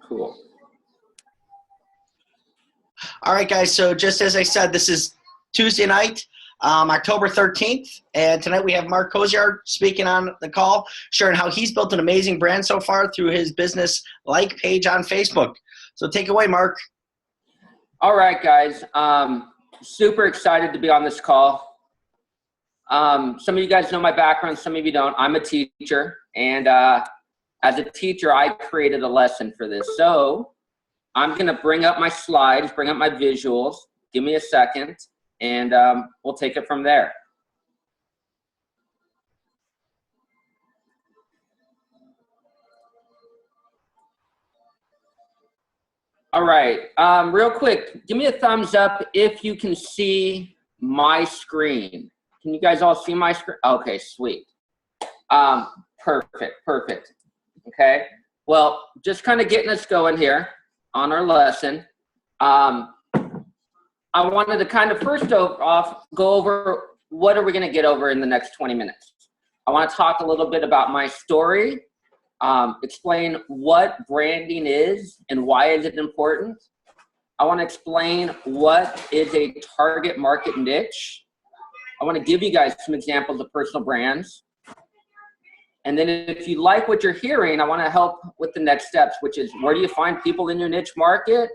Cool. All right, guys. So just as I said, this is Tuesday night, October 13th. And tonight we have Mark Koziar speaking on the call, sharing how he's built an amazing brand so far through his business like page on Facebook. So take it away, Mark. All right, guys. Super excited to be on this call. Some of you guys know my background. Some of you don't. I'm a teacher. And as a teacher, I created a lesson for this. So I'm going to bring up my slides, bring up my visuals. Give me a second, and we'll take it from there. All right, real quick, give me a thumbs up if you can see my screen. Can you guys all see my screen? Okay, sweet. Perfect. Okay, well, just kind of getting us going here on our lesson. I wanted to kind of first off go over what are we going to get over in the next 20 minutes. I want to talk a little bit about my story, explain what branding is and why is it important. I want to explain what is a target market niche. I want to give you guys some examples of personal brands. And then if you like what you're hearing, I want to help with the next steps, which is where do you find people in your niche market?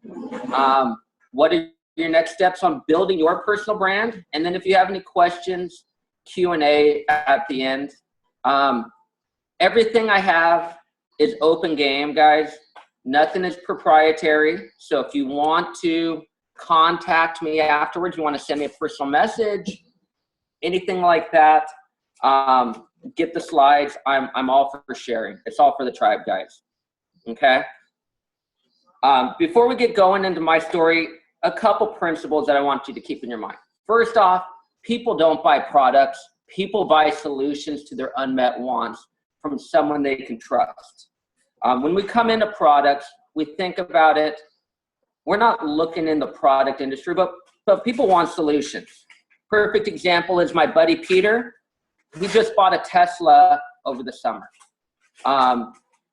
What are your next steps on building your personal brand? And then if you have any questions, Q&A at the end. Everything I have is open game, guys. Nothing is proprietary. So if you want to contact me afterwards, you want to send me a personal message, anything like that, get the slides. I'm all for sharing. It's all for the tribe, guys. Okay. Before we get going into my story, a couple principles that I want you to keep in your mind. First off, people don't buy products. People buy solutions to their unmet wants from someone they can trust. When we come into products, we think about it. We're not looking in the product industry, but people want solutions. Perfect example is my buddy Peter. He just bought a Tesla over the summer.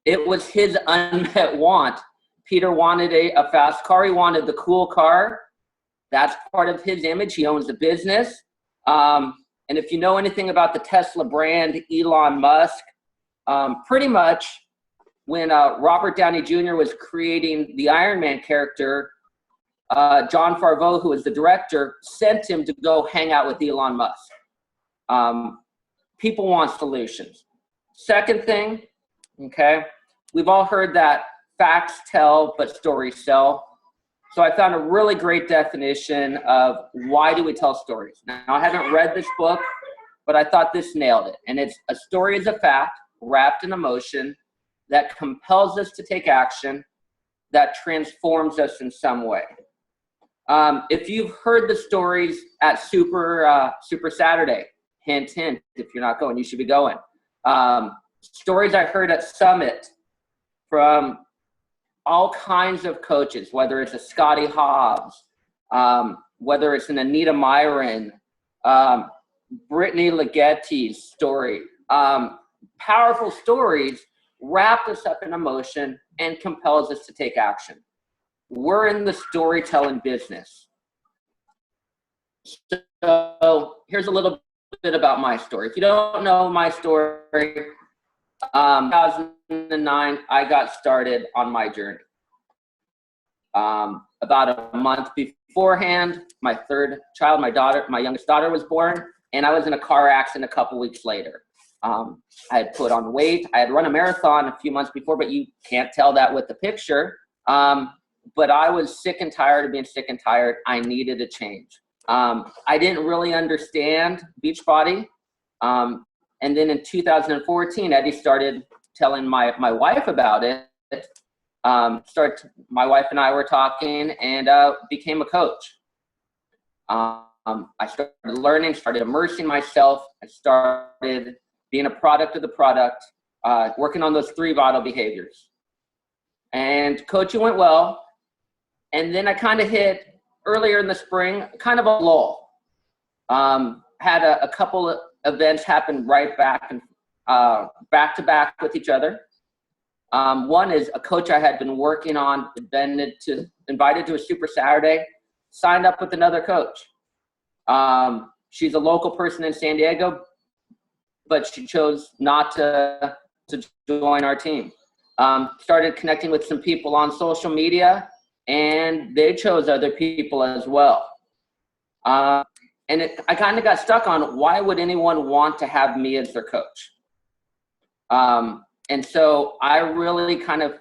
It was his unmet want. Peter wanted a fast car. He wanted the cool car. That's part of his image. He owns the business. And if you know anything about the Tesla brand, Elon Musk, pretty much when Robert Downey Jr. was creating the Iron Man character, Jon Favreau, who was the director, sent him to go hang out with Elon Musk. People want solutions. Second thing, okay, we've all heard that facts tell, but stories sell. So I found a really great definition of why do we tell stories. Now, I haven't read this book, but I thought this nailed it. And it's a story is a fact wrapped in emotion that compels us to take action, that transforms us in some way. If you've heard the stories at Super Saturday, hint, hint, if you're not going, you should be going. Stories I heard at Summit from all kinds of coaches, whether it's a Scotty Hobbs, whether it's an Anita Myron, Brittany Leggetti's story. Powerful stories wrap us up in emotion and compels us to take action. We're in the storytelling business. So here's a little bit about my story. If you don't know my story, 2009, I got started on my journey. About a month beforehand, my third child, my youngest daughter was born, and I was in a car accident a couple weeks later. I had put on weight. I had run a marathon a few months before, but you can't tell that with the picture. But I was sick and tired of being sick and tired. I needed a change. I didn't really understand Beachbody. And then in 2014, Eddie started telling my wife about it. My wife and I were talking and became a coach. I started learning, started immersing myself. I started being a product of the product, working on those 3 vital behaviors. And coaching went well. And then I kind of hit earlier in the spring, kind of a lull. Had a couple of events happen right back and back to back with each other. One is a coach I had been working on, invited to a Super Saturday, signed up with another coach. She's a local person in San Diego, but she chose not to join our team. Started connecting with some people on social media, and they chose other people as well. I kind of got stuck on, why would anyone want to have me as their coach? And so I really kind of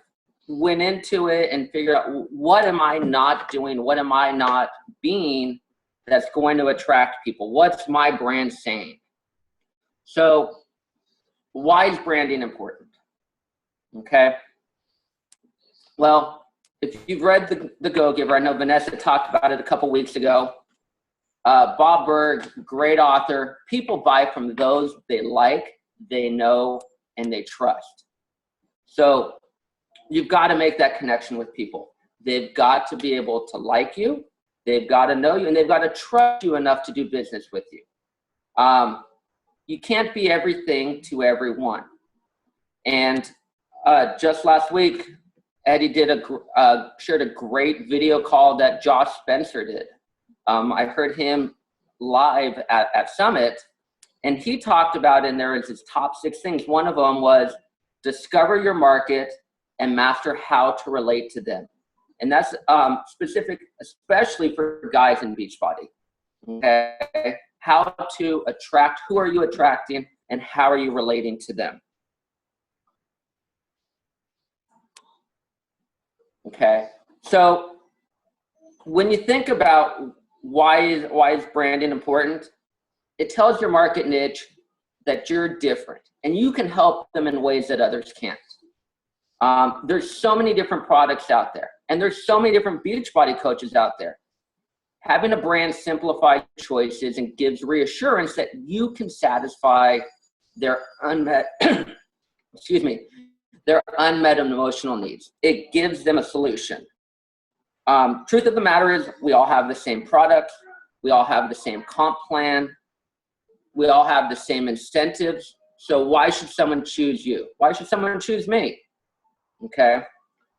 went into it and figured out, what am I not doing? What am I not being that's going to attract people? What's my brand saying? So why is branding important? Okay. Well, if you've read The Go-Giver, I know Vanessa talked about it a couple weeks ago. Bob Burg, great author. People buy from those they like, they know, and they trust. So you've got to make that connection with people. They've got to be able to like you, they've got to know you, and they've got to trust you enough to do business with you. You can't be everything to everyone. And just last week, Eddie shared a great video call that Josh Spencer did. I heard him live at Summit, and he talked about in there as his top 6 things. One of them was discover your market and master how to relate to them. And that's specific, especially for guys in Beachbody. Okay, how to attract, who are you attracting, and how are you relating to them? Okay, so when you think about why is branding important, it tells your market niche that you're different and you can help them in ways that others can't. There's so many different products out there, and there's so many different Beachbody coaches out there. Having a brand simplifies choices and gives reassurance that you can satisfy their unmet, their unmet emotional needs. It gives them a solution. Truth of the matter is, we all have the same product. We all have the same comp plan. We all have the same incentives. So why should someone choose you? Why should someone choose me? Okay.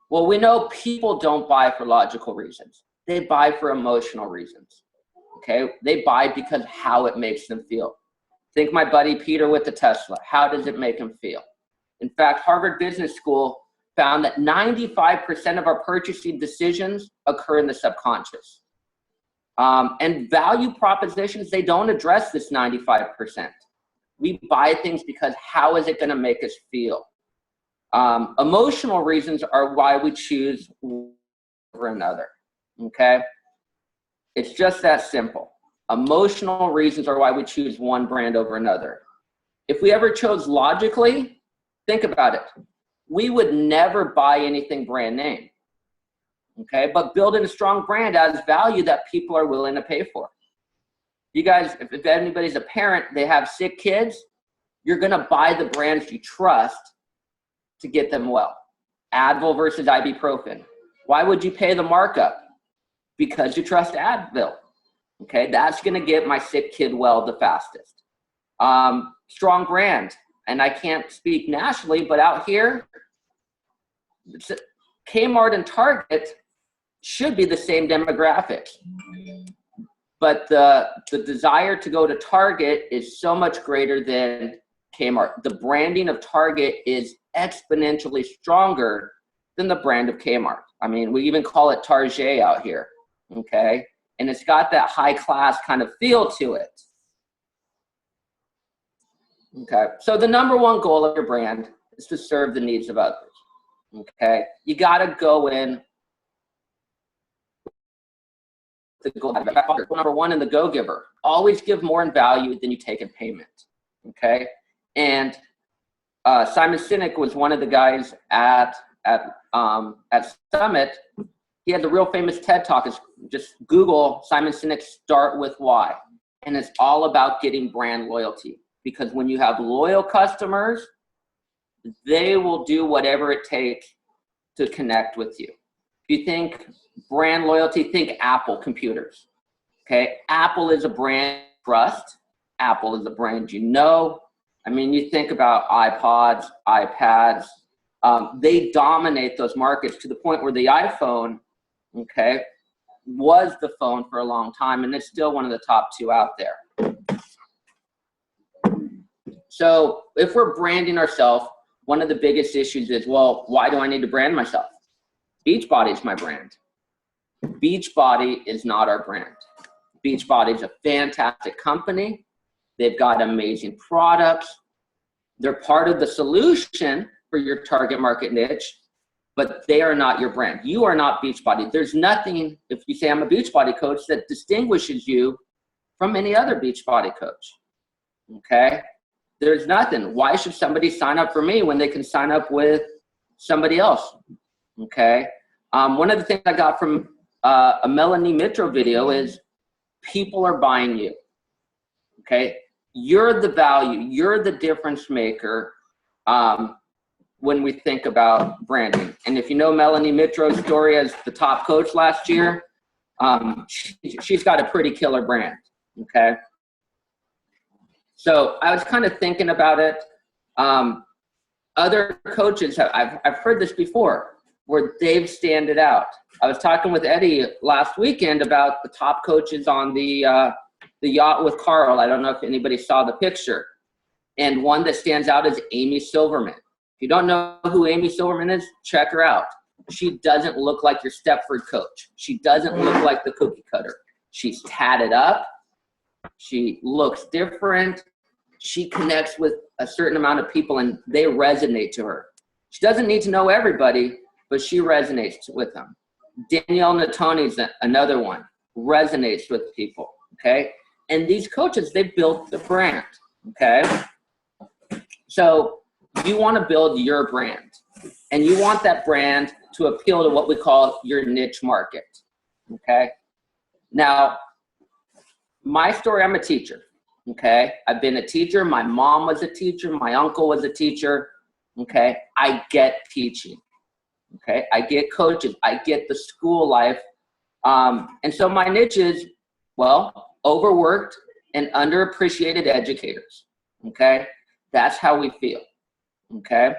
Well, we know people don't buy for logical reasons. They buy for emotional reasons. Okay. They buy because how it makes them feel. Think my buddy Peter with the Tesla. How does it make him feel? In fact, Harvard Business School found that 95% of our purchasing decisions occur in the subconscious. And value propositions, they don't address this 95%. We buy things because how is it going to make us feel? Emotional reasons are why we choose over another. Okay? It's just that simple. Emotional reasons are why we choose one brand over another. If we ever chose logically, think about it. We would never buy anything brand name. Okay? But building a strong brand adds value that people are willing to pay for. You guys, if anybody's a parent, they have sick kids, you're going to buy the brands you trust to get them well. Advil versus ibuprofen. Why would you pay the markup? Because you trust Advil. Okay, that's going to get my sick kid well the fastest. Strong brand. And I can't speak nationally, but out here, Kmart and Target should be the same demographics. But the desire to go to Target is so much greater than Kmart. The branding of Target is exponentially stronger than the brand of Kmart. I mean, we even call it Target out here, okay? And it's got that high class kind of feel to it. Okay, so the number one goal of your brand is to serve the needs of others, okay? You gotta go in the goal. Number one in the Go-Giver, always give more in value than you take in payment, okay? And Simon Sinek was one of the guys at Summit. He had the real famous TED Talk. Just Google Simon Sinek Start With Why. And it's all about getting brand loyalty. Because when you have loyal customers, they will do whatever it takes to connect with you. If you think brand loyalty, think Apple computers. Okay, Apple is a brand you trust. Apple is a brand you know. I mean, you think about iPods, iPads, They dominate those markets to the point where the iPhone, okay, was the phone for a long time, and it's still one of the top 2 out there. So if we're branding ourselves, one of the biggest issues is, well, why do I need to brand myself? Beachbody is my brand. Beachbody is not our brand. Beachbody is a fantastic company. They've got amazing products. They're part of the solution for your target market niche, but they are not your brand. You are not Beachbody. There's nothing, if you say I'm a Beachbody coach, that distinguishes you from any other Beachbody coach, okay? There's nothing. Why should somebody sign up for me when they can sign up with somebody else, okay? One of the things I got from a Melanie Mitro video is people are buying you, okay? You're the value. You're the difference maker when we think about branding. And if you know Melanie Mitro's story as the top coach last year, she's got a pretty killer brand, okay? So I was kind of thinking about it. Other coaches, I've heard this before, where they've standed out. I was talking with Eddie last weekend about the top coaches on the yacht with Carl. I don't know if anybody saw the picture. And one that stands out is Amy Silverman. If you don't know who Amy Silverman is, check her out. She doesn't look like your Stepford coach. She doesn't look like the cookie cutter. She's tatted up. She looks different. She connects with a certain amount of people and they resonate to her. She doesn't need to know everybody, but she resonates with them. Danielle Natoni's another one, resonates with people, okay? And these coaches, they built the brand, okay? So you want to build your brand, and you want that brand to appeal to what we call your niche market, okay? Now, my story, I'm a teacher, okay? I've been a teacher. My mom was a teacher. My uncle was a teacher, okay? I get teaching, okay? I get coaches. I get the school life. And so my niche is, well, overworked and underappreciated educators, okay? That's how we feel, okay?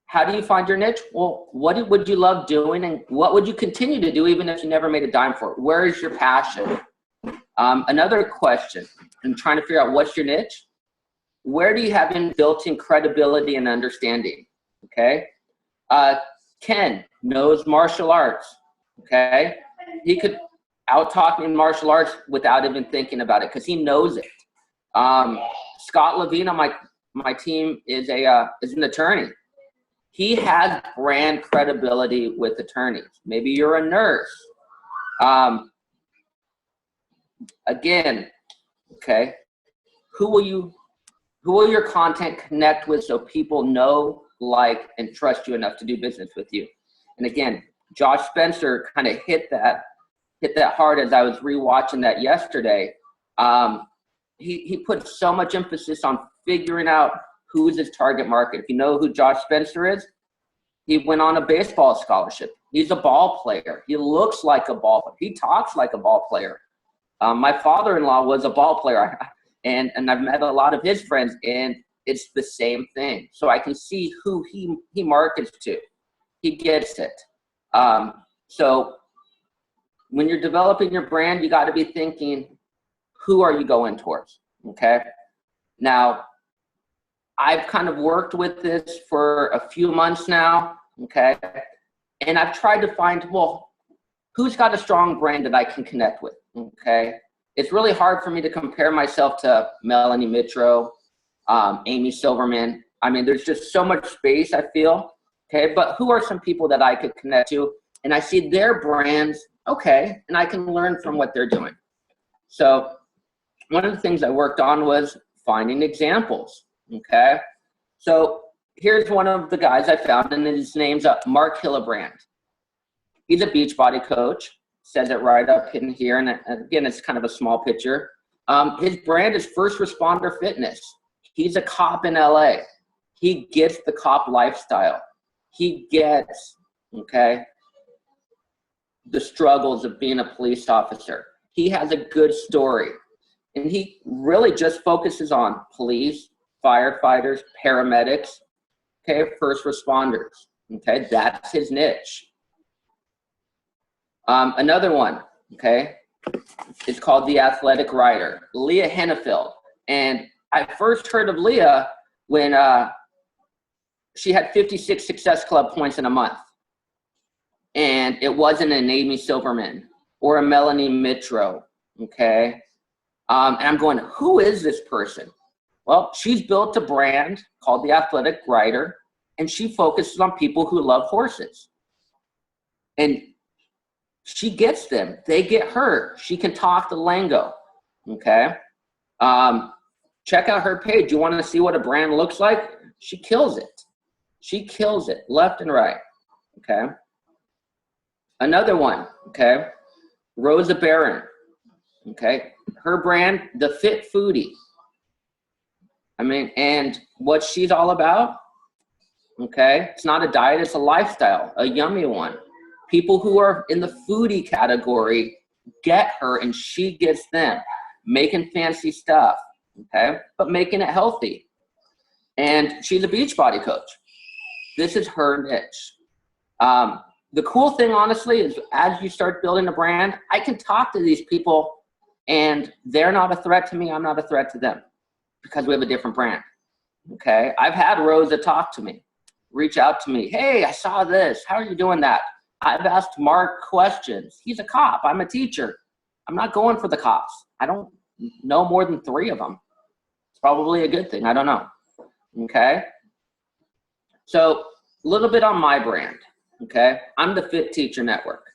How do you find your niche? Well, what would you love doing, and what would you continue to do even if you never made a dime for it? Where is your passion? Another question, I'm trying to figure out what's your niche. Where do you have built-in credibility and understanding, okay? Ken knows martial arts, okay? He could out-talk in martial arts without even thinking about it because he knows it. Scott Levine on my team is an attorney. He has brand credibility with attorneys. Maybe you're a nurse. Again, okay, who will your content connect with so people know, like, and trust you enough to do business with you? And again, Josh Spencer kind of hit that hard as I was rewatching that yesterday. He put so much emphasis on figuring out who's his target market. If you know who Josh Spencer is, he went on a baseball scholarship. He's a ball player. He looks like a ball player. He talks like a ball player. My father-in-law was a ball player, and I've met a lot of his friends, and it's the same thing. So I can see who he markets to. He gets it. So when you're developing your brand, you got to be thinking, who are you going towards, okay? Now, I've kind of worked with this for a few months now, okay? And I've tried to find, well, who's got a strong brand that I can connect with, okay? It's really hard for me to compare myself to Melanie Mitro, Amy Silverman. I mean, there's just so much space, I feel, okay? But who are some people that I could connect to? And I see their brands, okay, and I can learn from what they're doing. So one of the things I worked on was finding examples, okay? So here's one of the guys I found, and his name's Mark Hillebrand. He's a Beachbody coach, says it right up in here, and again, it's kind of a small picture. His brand is First Responder Fitness. He's a cop in LA. He gets the cop lifestyle. He gets, okay, the struggles of being a police officer. He has a good story, and he really just focuses on police, firefighters, paramedics, okay, first responders. Okay, that's his niche. Another one, okay, is called The Athletic Writer, Leah Hennefeld. And I first heard of Leah when she had 56 Success Club points in a month. And it wasn't an Amy Silverman or a Melanie Mitro, okay? And I'm going, who is this person? Well, she's built a brand called The Athletic Writer, and she focuses on people who love horses. And she gets them. They get her. She can talk the lingo, okay? Check out her page. You want to see what a brand looks like? She kills it. She kills it left and right, okay? Another one, okay? Rosa Barron, okay? Her brand, The Fit Foodie. I mean, and what she's all about, okay? It's not a diet, it's a lifestyle, a yummy one. People who are in the foodie category get her and she gets them, making fancy stuff, okay? But making it healthy. And she's a Beachbody coach. This is her niche. The cool thing, honestly, is as you start building a brand, I can talk to these people and they're not a threat to me, I'm not a threat to them because we have a different brand, okay? I've had Rosa talk to me, reach out to me. Hey, I saw this, how are you doing that? I've asked Mark questions. He's a cop, I'm a teacher. I'm not going for the cops. I don't know more than 3 of them. It's probably a good thing, I don't know, okay? So a little bit on my brand, okay? I'm the Fit Teacher Network.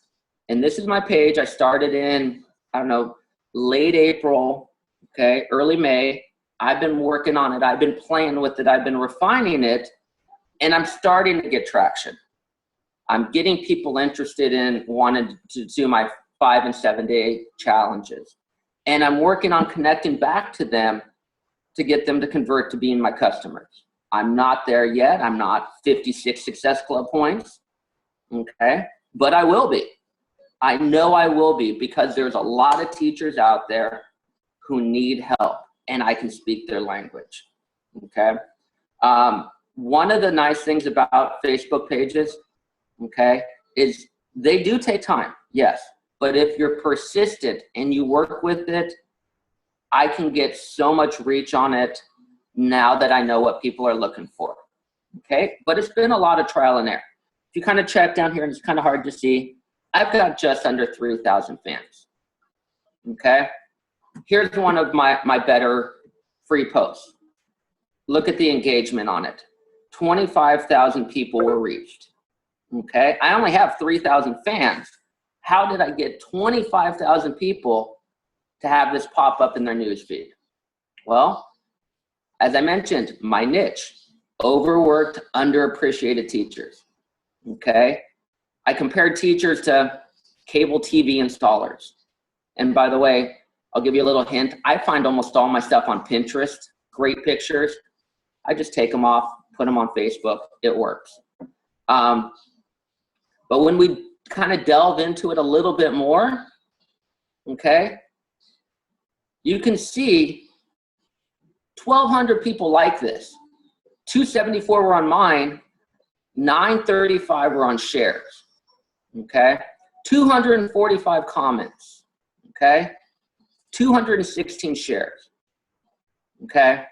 And this is my page. I started in, I don't know, late April, okay, early May. I've been working on it. I've been playing with it. I've been refining it. And I'm starting to get traction. I'm getting people interested in wanting to do my 5 and 7 day challenges. And I'm working on connecting back to them to get them to convert to being my customers. I'm not there yet. I'm not 56 Success Club points, okay? But I will be. I know I will be because there's a lot of teachers out there who need help and I can speak their language, okay? One of the nice things about Facebook pages, okay, is they do take time, yes. But if you're persistent and you work with it, I can get so much reach on it now that I know what people are looking for, okay? But it's been a lot of trial and error. If you kind of check down here, and it's kind of hard to see, I've got just under 3,000 fans, okay? Here's one of my better free posts. Look at the engagement on it. 25,000 people were reached, okay? I only have 3,000 fans. How did I get 25,000 people to have this pop up in their newsfeed? Well, as I mentioned, my niche, overworked, underappreciated teachers, okay? I compared teachers to cable TV installers. And by the way, I'll give you a little hint. I find almost all my stuff on Pinterest, great pictures. I just take them off, put them on Facebook, it works. But when we kind of delve into it a little bit more, okay, you can see 1,200 people like this. 274 were on mine, 935 were on shares, okay? 245 comments, okay? 216 shares, okay?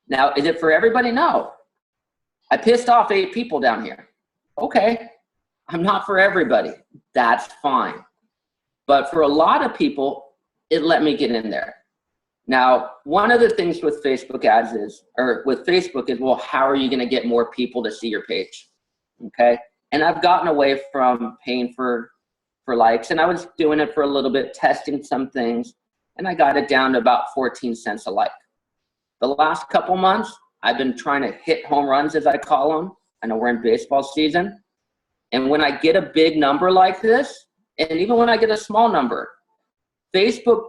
Now, is it for everybody? No. I pissed off 8 people down here. Okay, I'm not for everybody. That's fine. But for a lot of people, it let me get in there. Now, one of the things with Facebook ads is, or with Facebook is, well, how are you going to get more people to see your page? Okay. And I've gotten away from paying for likes, and I was doing it for a little bit, testing some things, and I got it down to about 14 cents a like. The last couple months, I've been trying to hit home runs, as I call them. I know we're in baseball season. And when I get a big number like this, and even when I get a small number, Facebook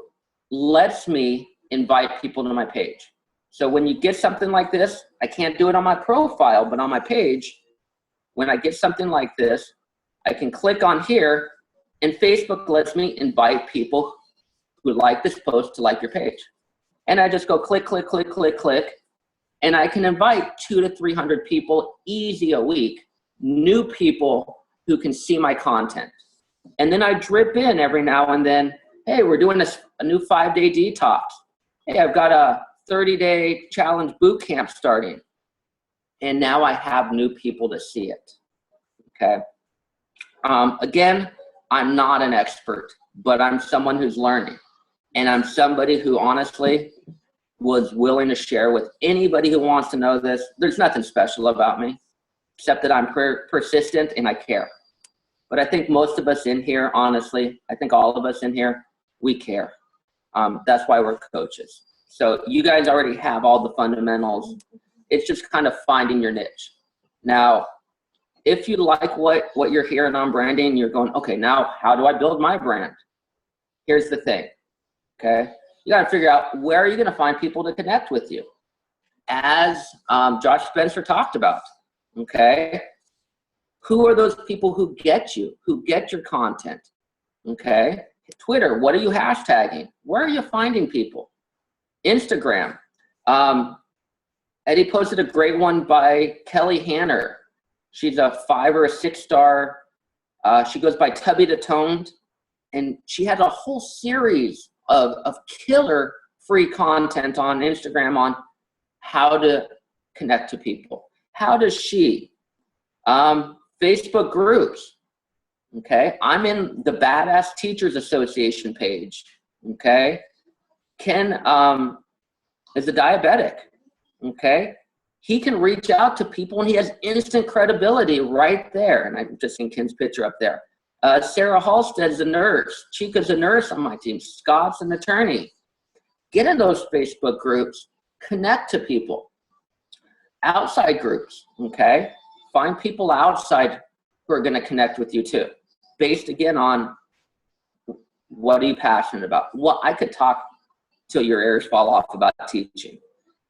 lets me invite people to my page. So when you get something like this, I can't do it on my profile, but on my page, when I get something like this, I can click on here, and Facebook lets me invite people who like this post to like your page. And I just go click, click, click, click, click, And I can invite 200 to 300 people easy a week, new people who can see my content. And then I drip in every now and then, hey, we're doing a new 5-day detox. Hey, I've got a 30-day challenge boot camp starting. And now I have new people to see it, okay? Again, I'm not an expert, but I'm someone who's learning. And I'm somebody who honestly was willing to share with anybody who wants to know this. There's nothing special about me, except that I'm persistent and I care. But I think most of us in here, honestly, I think all of us in here, we care. That's why we're coaches. So you guys already have all the fundamentals. It's just kind of finding your niche. Now, if you like what you're hearing on branding, you're going, okay, now how do I build my brand? Here's the thing, okay? You got to figure out, where are you going to find people to connect with you? As Josh Spencer talked about, okay? Who are those people who get you, who get your content, okay? Twitter, what are you hashtagging? Where are you finding people? Instagram. Eddie posted a great one by Kelly Hanner. She's a 5 or a 6 star. She goes by Tubby the Toned. And she has a whole series of killer free content on Instagram on how to connect to people. How does she? Facebook groups, okay? I'm in the Badass Teachers Association page, okay? Ken is a diabetic, okay? He can reach out to people and he has instant credibility right there. And I've just seen Ken's picture up there. Sarah Halstead's a nurse. Chica's a nurse on my team. Scott's an attorney. Get in those Facebook groups. Connect to people. Outside groups, okay? Find people outside who are going to connect with you too. Based again on what are you passionate about? What I could talk till your ears fall off about teaching,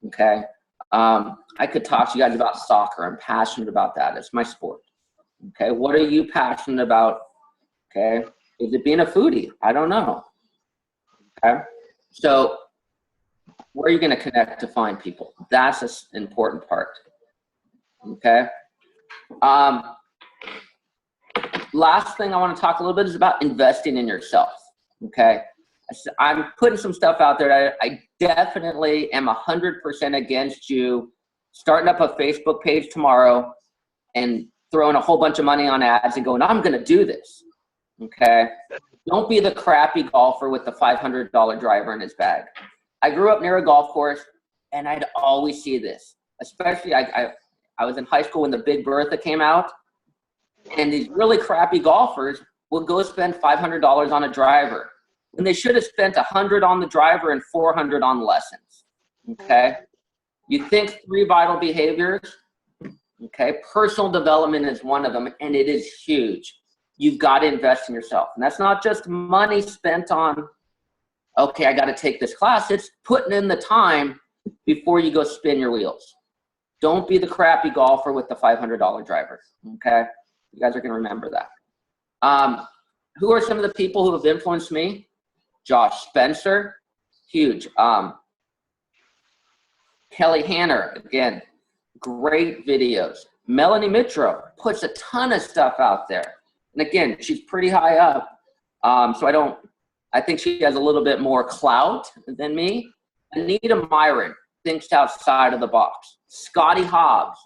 okay? I could talk to you guys about soccer. I'm passionate about that. It's my sport. Okay, what are you passionate about? Okay, is it being a foodie? I don't know. Okay, so where are you going to connect to find people? That's an important part. Okay. Last thing I want to talk a little bit is about investing in yourself. Okay. I'm putting some stuff out there that I definitely am 100% against you starting up a Facebook page tomorrow and throwing a whole bunch of money on ads and going, I'm going to do this. Okay. Don't be the crappy golfer with the $500 driver in his bag. I grew up near a golf course and I'd always see this, especially I was in high school when the Big Bertha came out, and these really crappy golfers would go spend $500 on a driver. And they should have spent $100 on the driver and $400 on lessons, okay? You think 3 vital behaviors, okay? Personal development is one of them, and it is huge. You've got to invest in yourself. And that's not just money spent on, okay, I got to take this class. It's putting in the time before you go spin your wheels. Don't be the crappy golfer with the $500 driver, okay? You guys are going to remember that. Who are some of the people who have influenced me? Josh Spencer, huge. Kelly Hanner, again, great videos. Melanie Mitro puts a ton of stuff out there. And again, she's pretty high up. So I think she has a little bit more clout than me. Anita Myron thinks outside of the box. Scotty Hobbs,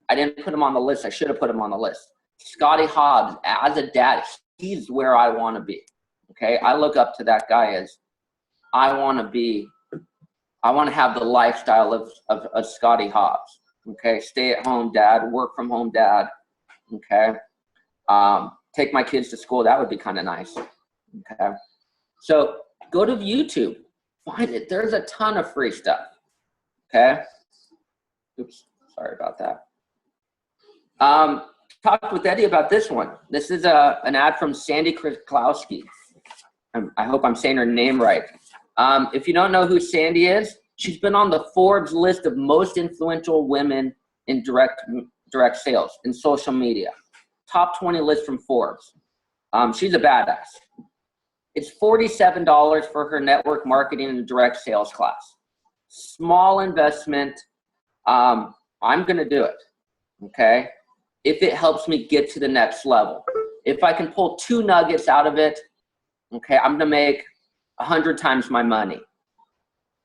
I didn't put him on the list. I should have put him on the list. Scotty Hobbs, as a dad, he's where I want to be. Okay, I look up to that guy as I want to have the lifestyle of Scotty Hobbs. Okay, stay at home dad, work from home dad. Okay, take my kids to school. That would be kind of nice. Okay, so go to YouTube, find it. There's a ton of free stuff. Okay, oops, sorry about that. Talked with Eddie about this one. This is an ad from Sandy Krykowski. I hope I'm saying her name right. If you don't know who Sandy is, she's been on the Forbes list of most influential women in direct sales in social media. Top 20 list from Forbes. She's a badass. It's $47 for her network marketing and direct sales class. Small investment. I'm going to do it. Okay. If it helps me get to the next level, if I can pull 2 nuggets out of it, okay, I'm going to make 100 times my money.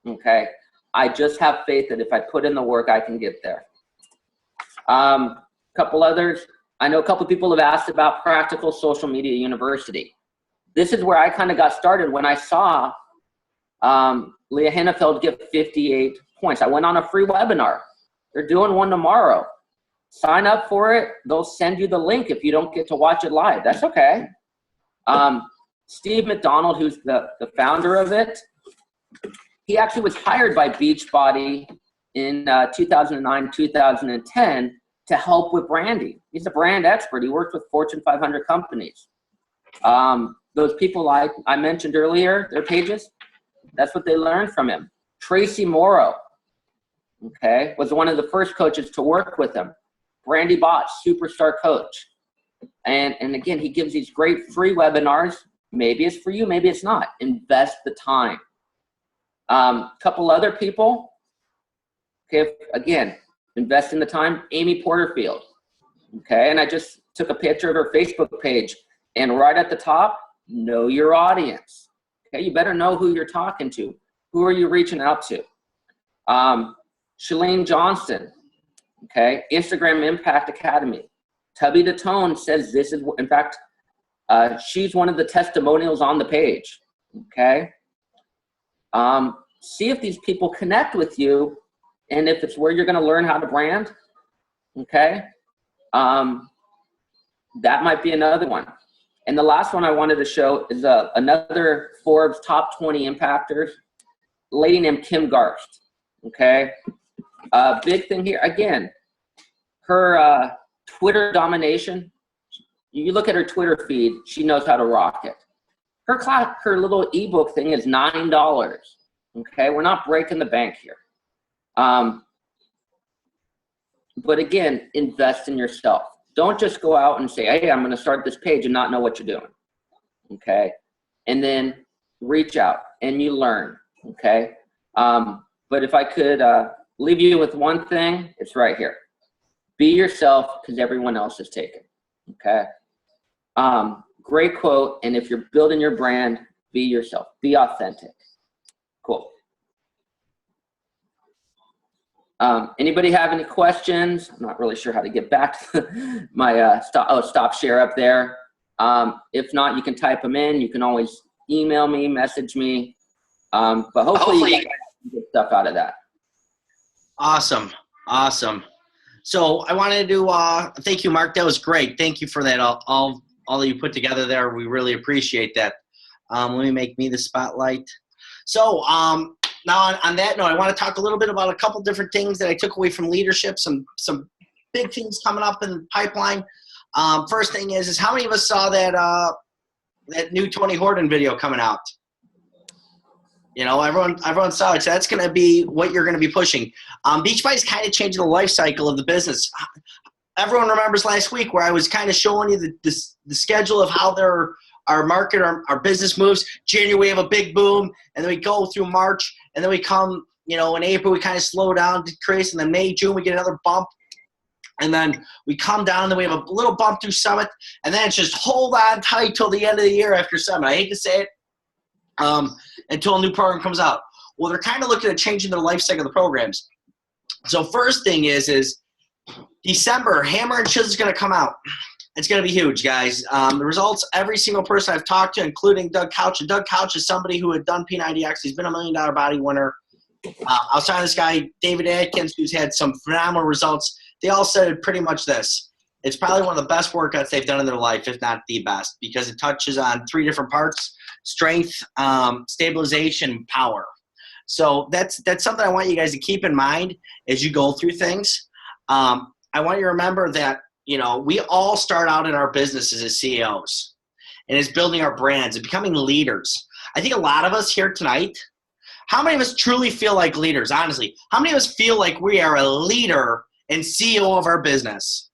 Okay. I just have faith that if I put in the work, I can get there. Couple others. I know a couple people have asked about Practical Social Media University. This is where I kind of got started when I saw Leah Hennefeld get 58 points. I went on a free webinar. They're doing one tomorrow. Sign up for it. They'll send you the link if you don't get to watch it live. That's okay. Steve McDonald, who's the founder of it, he actually was hired by Beachbody in 2009, 2010 to help with branding. He's a brand expert. He worked with Fortune 500 companies. Those people I mentioned earlier, their pages, that's what they learned from him. Tracy Morrow, okay, was one of the first coaches to work with him. Brandy Bott, superstar coach. And again, he gives these great free webinars. Maybe it's for you, maybe it's not. Invest the time. Couple other people, okay, again, invest in the time. Amy Porterfield, okay, and I just took a picture of her Facebook page, and right at the top, know your audience. Okay, you better know who you're talking to. Who are you reaching out to? Shalene Johnson, okay, Instagram Impact Academy. Tubby DeTone says this is, in fact, she's one of the testimonials on the page, okay? See if these people connect with you, and if it's where you're gonna learn how to brand, okay? That might be another one. And the last one I wanted to show is another Forbes top 20 impactors, a lady named Kim Garst, okay? Big thing here, again, her Twitter domination, you look at her Twitter feed, she knows how to rock it. Her little ebook thing is $9, okay? We're not breaking the bank here. But again, invest in yourself. Don't just go out and say, hey, I'm going to start this page and not know what you're doing, okay? And then reach out and you learn, okay? But if I could leave you with one thing, it's right here. Be yourself because everyone else is taken, okay? Great quote, and if you're building your brand, be yourself. Be authentic. Cool. Anybody have any questions? I'm not really sure how to get back to my stop share up there. If not, you can type them in. You can always email me, message me. But hopefully you can get stuff out of that. Awesome. Awesome. So I wanted to thank you, Mark. That was great. Thank you for that. All that you put together there. We really appreciate that. Let me make me the spotlight. So now on that note, I want to talk a little bit about a couple different things that I took away from leadership, some big things coming up in the pipeline. First thing is how many of us saw that new Tony Horton video coming out? You know, everyone saw it. So that's going to be what you're going to be pushing. Beachbody is kind of changing the life cycle of the business. Everyone remembers last week where I was kind of showing you the schedule of how our market, our business moves. January, we have a big boom, and then we go through March, and then we come, you know, in April, we kind of slow down, decrease, and then May, June, we get another bump. And then we come down, and then we have a little bump through Summit, and then it's just hold on tight till the end of the year after Summit. I hate to say it, until a new program comes out. Well, they're kind of looking at changing the life cycle of the programs. So first thing is December, Hammer and Chisel is going to come out. It's going to be huge, guys. The results, every single person I've talked to, including Doug Couch, and Doug Couch is somebody who had done P90X. He's been $1 million body winner. I was talking to this guy, David Atkins, who's had some phenomenal results. They all said pretty much this. It's probably one of the best workouts they've done in their life, if not the best, because it touches on 3 different parts: strength, stabilization, power. So that's something I want you guys to keep in mind as you go through things. I want you to remember that, you know, we all start out in our businesses as CEOs, and it's building our brands and becoming leaders. I think a lot of us here tonight, how many of us truly feel like leaders, honestly? How many of us feel like we are a leader and CEO of our business?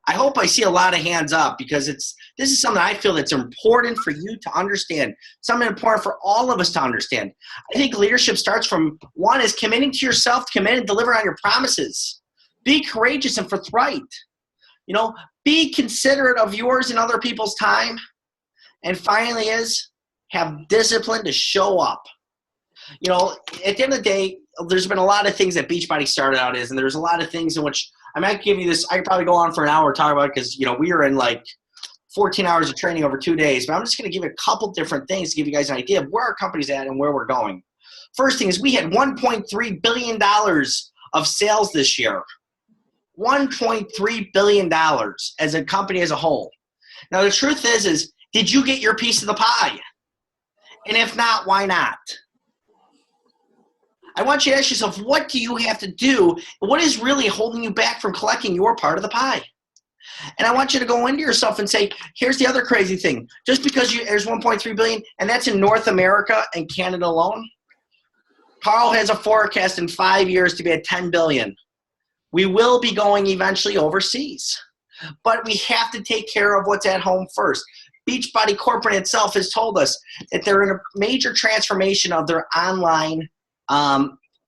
I hope I see a lot of hands up because this is something I feel that's important for you to understand, something important for all of us to understand. I think leadership starts from, one is committing to yourself, commit and deliver on your promises. Be courageous and forthright. Be considerate of yours and other people's time. And finally is have discipline to show up. At the end of the day, there's been a lot of things that Beachbody started out as, and there's a lot of things in which I might give you this. I could probably go on for an hour talking about it because, we are in like 14 hours of training over 2 days. But I'm just going to give you a couple different things to give you guys an idea of where our company's at and where we're going. First thing is we had $1.3 billion of sales this year. $1.3 billion as a company as a whole. Now, the truth is did you get your piece of the pie? And if not, why not? I want you to ask yourself, what do you have to do? What is really holding you back from collecting your part of the pie? And I want you to go into yourself and say, here's the other crazy thing. Just because there's 1.3 billion, and that's in North America and Canada alone, Carl has a forecast in 5 years to be at 10 billion. We will be going eventually overseas. But we have to take care of what's at home first. Beachbody Corporate itself has told us that they're in a major transformation of their online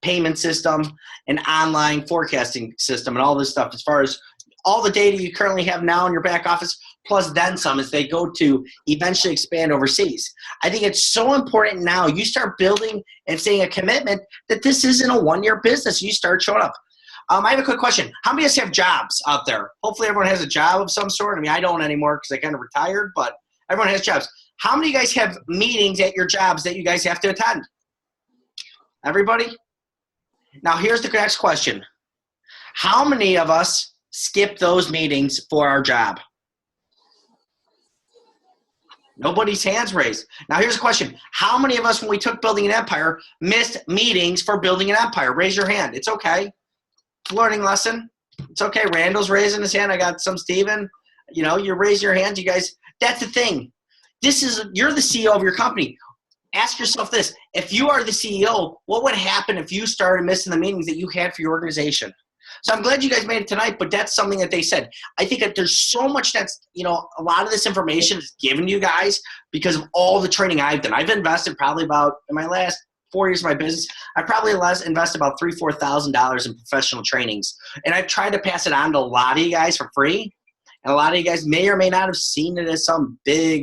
payment system and online forecasting system and all this stuff as far as all the data you currently have now in your back office plus then some as they go to eventually expand overseas. I think it's so important now you start building and saying a commitment that this isn't a one-year business. You start showing up. I have a quick question. How many of us have jobs out there? Hopefully everyone has a job of some sort. I mean, I don't anymore because I kind of retired, but everyone has jobs. How many of you guys have meetings at your jobs that you guys have to attend? Everybody? Now, here's the next question. How many of us skip those meetings for our job? Nobody's hands raised. Now, here's a question. How many of us, when we took Building an Empire, missed meetings for Building an Empire? Raise your hand. It's okay. It's a learning lesson. It's okay. Randall's raising his hand. I got some Steven. You raise your hands. You guys, that's the thing. You're the CEO of your company. Ask yourself this. If you are the CEO, what would happen if you started missing the meetings that you had for your organization? So I'm glad you guys made it tonight, but that's something that they said. I think that there's so much that's, a lot of this information is given to you guys because of all the training I've done. I've invested probably about, in my last 4 years of my business, I probably invested about $3,000, $4,000 in professional trainings. And I've tried to pass it on to a lot of you guys for free. And a lot of you guys may or may not have seen it as some big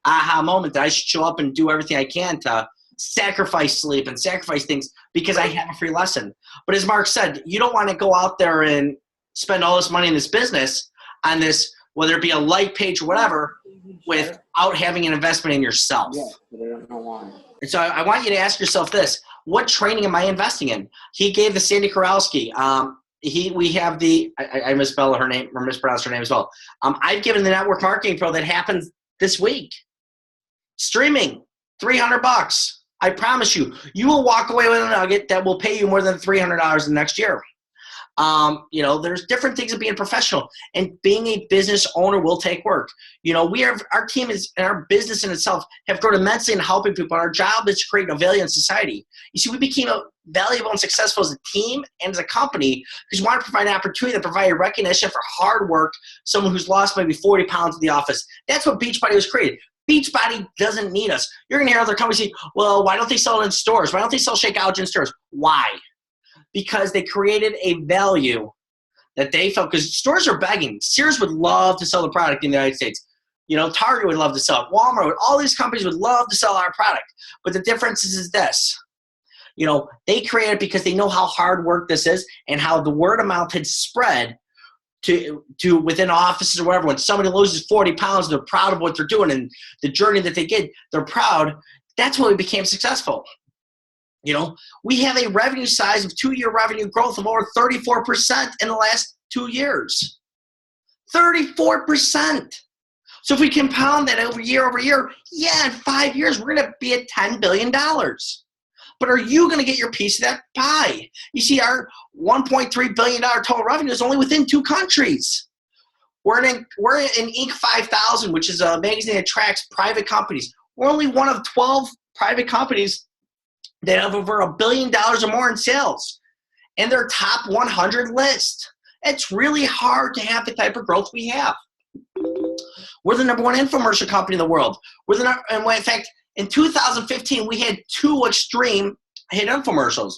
aha moment that I should show up and do everything I can to sacrifice sleep and sacrifice things because I have a free lesson. But as Mark said, you don't want to go out there and spend all this money in this business on this, whether it be a like page or whatever, without having an investment in yourself. Yeah, but I don't know why. And so I want you to ask yourself this. What training am I investing in? He gave the Sandy Koralski. We have the, I misspell her name or mispronounce her name as well. I've given the Network Marketing Pro that happens this week. Streaming, $300. I promise you, you will walk away with a nugget that will pay you more than $300 the next year. There's different things of being professional, and being a business owner will take work. Our team is, and our business in itself have grown immensely in helping people. Our job is to create a value in society. You see, we became valuable and successful as a team and as a company because we want to provide an opportunity to provide recognition for hard work, someone who's lost maybe 40 pounds in the office. That's what Beachbody was created. Beachbody doesn't need us. You're going to hear other companies say, well, why don't they sell it in stores? Why don't they sell Shakeology in stores? Why? Because they created a value that they felt, because stores are begging. Sears would love to sell the product in the United States. Target would love to sell it. Walmart, all these companies would love to sell our product. But the difference is this. They created it because they know how hard work this is and how the word of mouth had spread to within offices or whatever. When somebody loses 40 pounds, they're proud of what they're doing and the journey that they get, they're proud. That's when we became successful. We have a revenue size of 2-year revenue growth of over 34% in the last 2 years. 34%. So if we compound that over year, yeah, in 5 years, we're going to be at $10 billion. But are you going to get your piece of that pie? You see, our $1.3 billion total revenue is only within 2 countries. We're in Inc. 5000, which is a magazine that tracks private companies. We're only one of 12 private companies that have over $1 billion or more in sales. And their top 100 list. It's really hard to have the type of growth we have. We're the number one infomercial company in the world. In fact, in 2015, we had 2 extreme hit infomercials.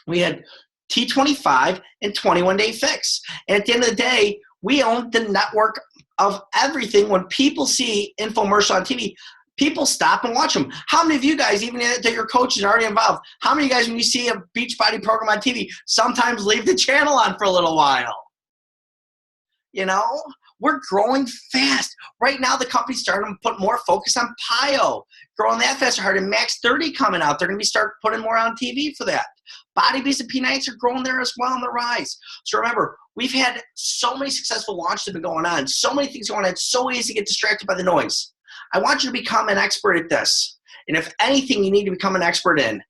We had T25 and 21 Day Fix. And at the end of the day, we own the network of everything. When people see infomercial on TV, people stop and watch them. How many of you guys, even that your coaches are already involved, how many of you guys, when you see a Beachbody program on TV, sometimes leave the channel on for a little while? You know, we're growing fast. Right now, the company's starting to put more focus on PiYo, growing that faster, harder. Max 30 coming out. They're going to be start putting more on TV for that. Body Beast and P90X are growing there as well on the rise. So remember, we've had so many successful launches that have been going on, so many things going on. It's so easy to get distracted by the noise. I want you to become an expert at this. And if anything you need to become an expert in,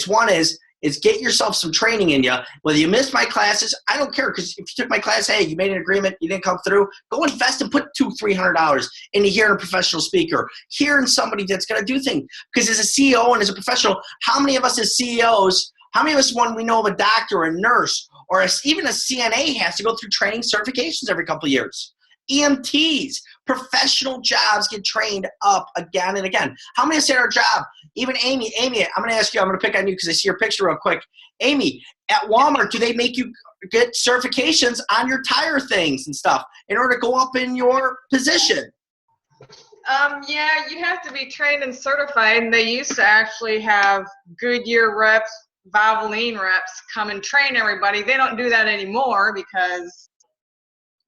one is get yourself some training in you. Whether you missed my classes, I don't care, because if you took my class, hey, you made an agreement, you didn't come through, go invest and put $200-$300 into hearing a professional speaker, hearing somebody that's going to do things. Because as a CEO and as a professional, how many of us as CEOs, how many of us, when we know of a doctor, a nurse, or even a CNA, has to go through training certifications every couple of years? EMTs, professional jobs, get trained up again and again. How many of us at our job? Even Amy, I'm going to ask you, I'm going to pick on you because I see your picture real quick. Amy, at Walmart, do they make you get certifications on your tire things and stuff in order to go up in your position? Yeah, you have to be trained and certified. And they used to actually have Goodyear reps, Valvoline reps come and train everybody. They don't do that anymore because,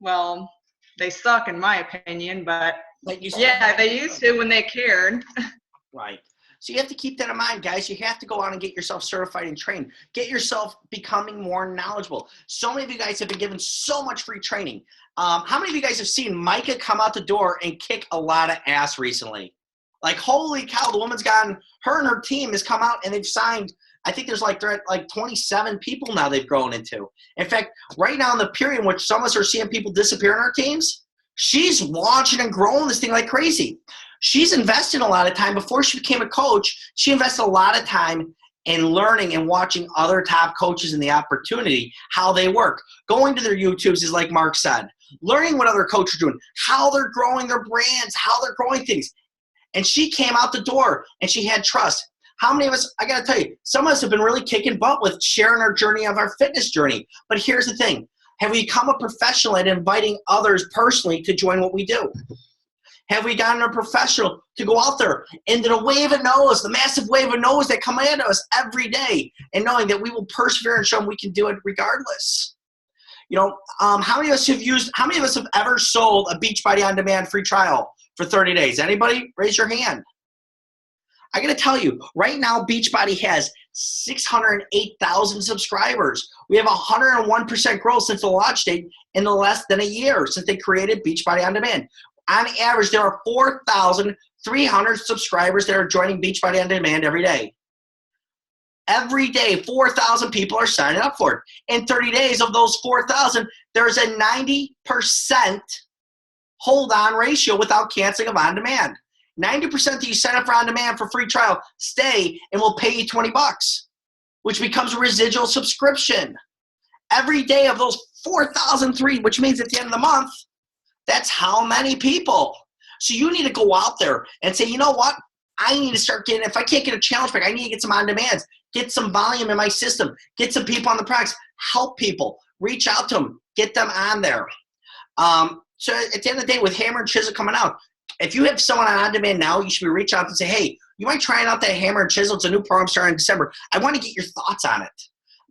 well, they suck in my opinion, but yeah, they used to when they cared. Right. So you have to keep that in mind, guys. You have to go out and get yourself certified and trained. Get yourself becoming more knowledgeable. So many of you guys have been given so much free training. How many of you guys have seen Micah come out the door and kick a lot of ass recently? Like, holy cow, the woman's gotten, her and her team has come out and they've signed, I think they're at like 27 people now they've grown into. In fact, right now in the period in which some of us are seeing people disappear in our teams, she's launching and growing this thing like crazy. She's invested a lot of time. Before she became a coach, she invested a lot of time in learning and watching other top coaches and the opportunity, how they work. Going to their YouTubes is like Mark said. Learning what other coaches are doing, how they're growing their brands, how they're growing things. And she came out the door and she had trust. How many of us, I got to tell you, some of us have been really kicking butt with sharing our journey of our fitness journey. But here's the thing. Have we become a professional at inviting others personally to join what we do? Have we gotten a professional to go out there into the wave of no's, the massive wave of no's that come at us every day, and knowing that we will persevere and show them we can do it regardless? You know, how many of us have ever sold a Beachbody On Demand free trial for 30 days? Anybody? Raise your hand. I got to tell you, right now, Beachbody has 608,000 subscribers. We have 101% growth since the launch date in less than a year since they created Beachbody On Demand. On average, there are 4,300 subscribers that are joining Beachbody On Demand every day. Every day, 4,000 people are signing up for it. In 30 days of those 4,000, there's a 90% hold-on ratio without canceling of On Demand. 90% that you sign up for On Demand for free trial stay and will pay you $20, which becomes a residual subscription. Every day of those 4,003, which means at the end of the month, that's how many people. So you need to go out there and say, you know what? I need to start getting, if I can't get a challenge pack, I need to get some On Demands, get some volume in my system, get some people on the products, help people, reach out to them, get them on there. So at the end of the day, with Hammer and Chisel coming out, if you have someone on demand now, you should be reach out and say, hey, you mind trying out that Hammer and Chisel? It's a new program starting in December. I want to get your thoughts on it.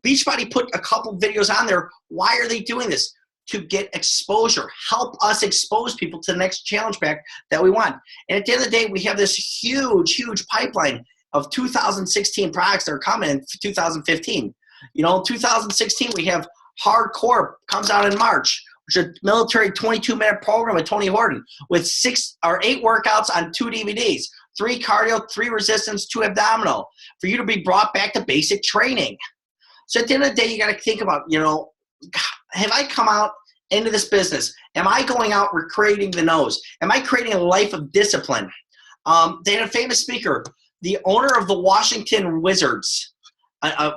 Beachbody put a couple videos on there. Why are they doing this? To get exposure. Help us expose people to the next challenge pack that we want. And at the end of the day, we have this huge, huge pipeline of 2016 products that are coming in 2015. You know, 2016, we have Hardcore, comes out in March, which is a military 22-minute program with Tony Horton with 6 or 8 workouts on 2 DVDs, 3 cardio, 3 resistance, 2 abdominal, for you to be brought back to basic training. So at the end of the day, you got to think about, you know, have I come out into this business? Am I going out recreating the nose? Am I creating a life of discipline? They had a famous speaker, the owner of the Washington Wizards, a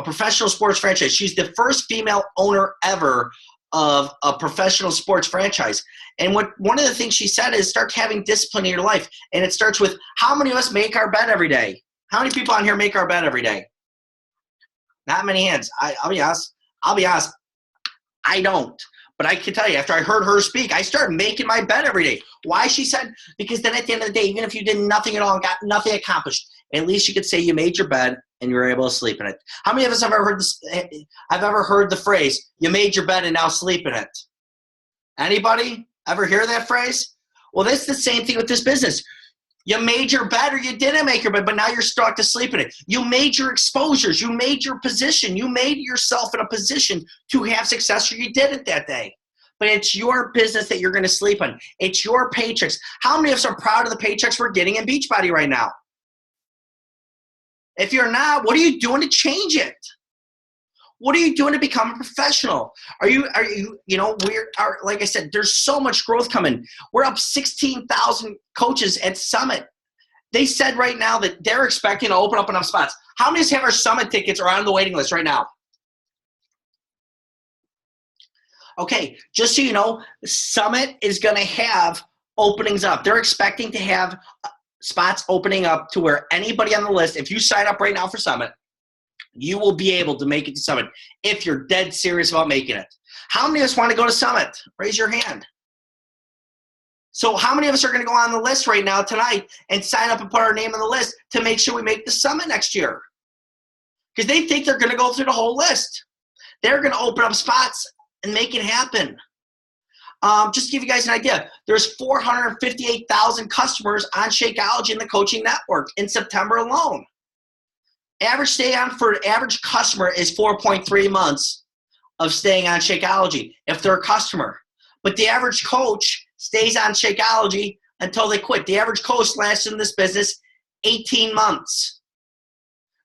professional sports franchise. She's the first female owner ever of a professional sports franchise. And one of the things she said is start having discipline in your life. And it starts with how many of us make our bed every day? How many people on here make our bed every day? Not many hands. I'll be honest. I don't. But I can tell you, after I heard her speak, I started making my bed every day. Why? She said, because then at the end of the day, even if you did nothing at all and got nothing accomplished, at least you could say you made your bed and you were able to sleep in it. How many of us have ever heard this? I've ever heard the phrase, you made your bed and now sleep in it. Anybody ever hear that phrase? Well, that's the same thing with this business. You made your bed or you didn't make your bed, but now you're stuck to sleep in it. You made your exposures. You made your position. You made yourself in a position to have success or you didn't that day. But it's your business that you're going to sleep on. It's your paychecks. How many of us are proud of the paychecks we're getting in Beachbody right now? If you're not, what are you doing to change it? What are you doing to become a professional? Like I said, there's so much growth coming. We're up 16,000 coaches at Summit. They said right now that they're expecting to open up enough spots. How many of us have our Summit tickets or on the waiting list right now? Okay, just so you know, Summit is going to have openings up. They're expecting to have spots opening up to where anybody on the list, if you sign up right now for Summit, you will be able to make it to Summit if you're dead serious about making it. How many of us want to go to Summit? Raise your hand. So how many of us are going to go on the list right now tonight and sign up and put our name on the list to make sure we make the Summit next year? Because they think they're going to go through the whole list. They're going to open up spots and make it happen. Just to give you guys an idea, there's 458,000 customers on Shakeology in the coaching network in September alone. Average stay on for an average customer is 4.3 months of staying on Shakeology if they're a customer. But the average coach stays on Shakeology until they quit. The average coach lasts in this business 18 months.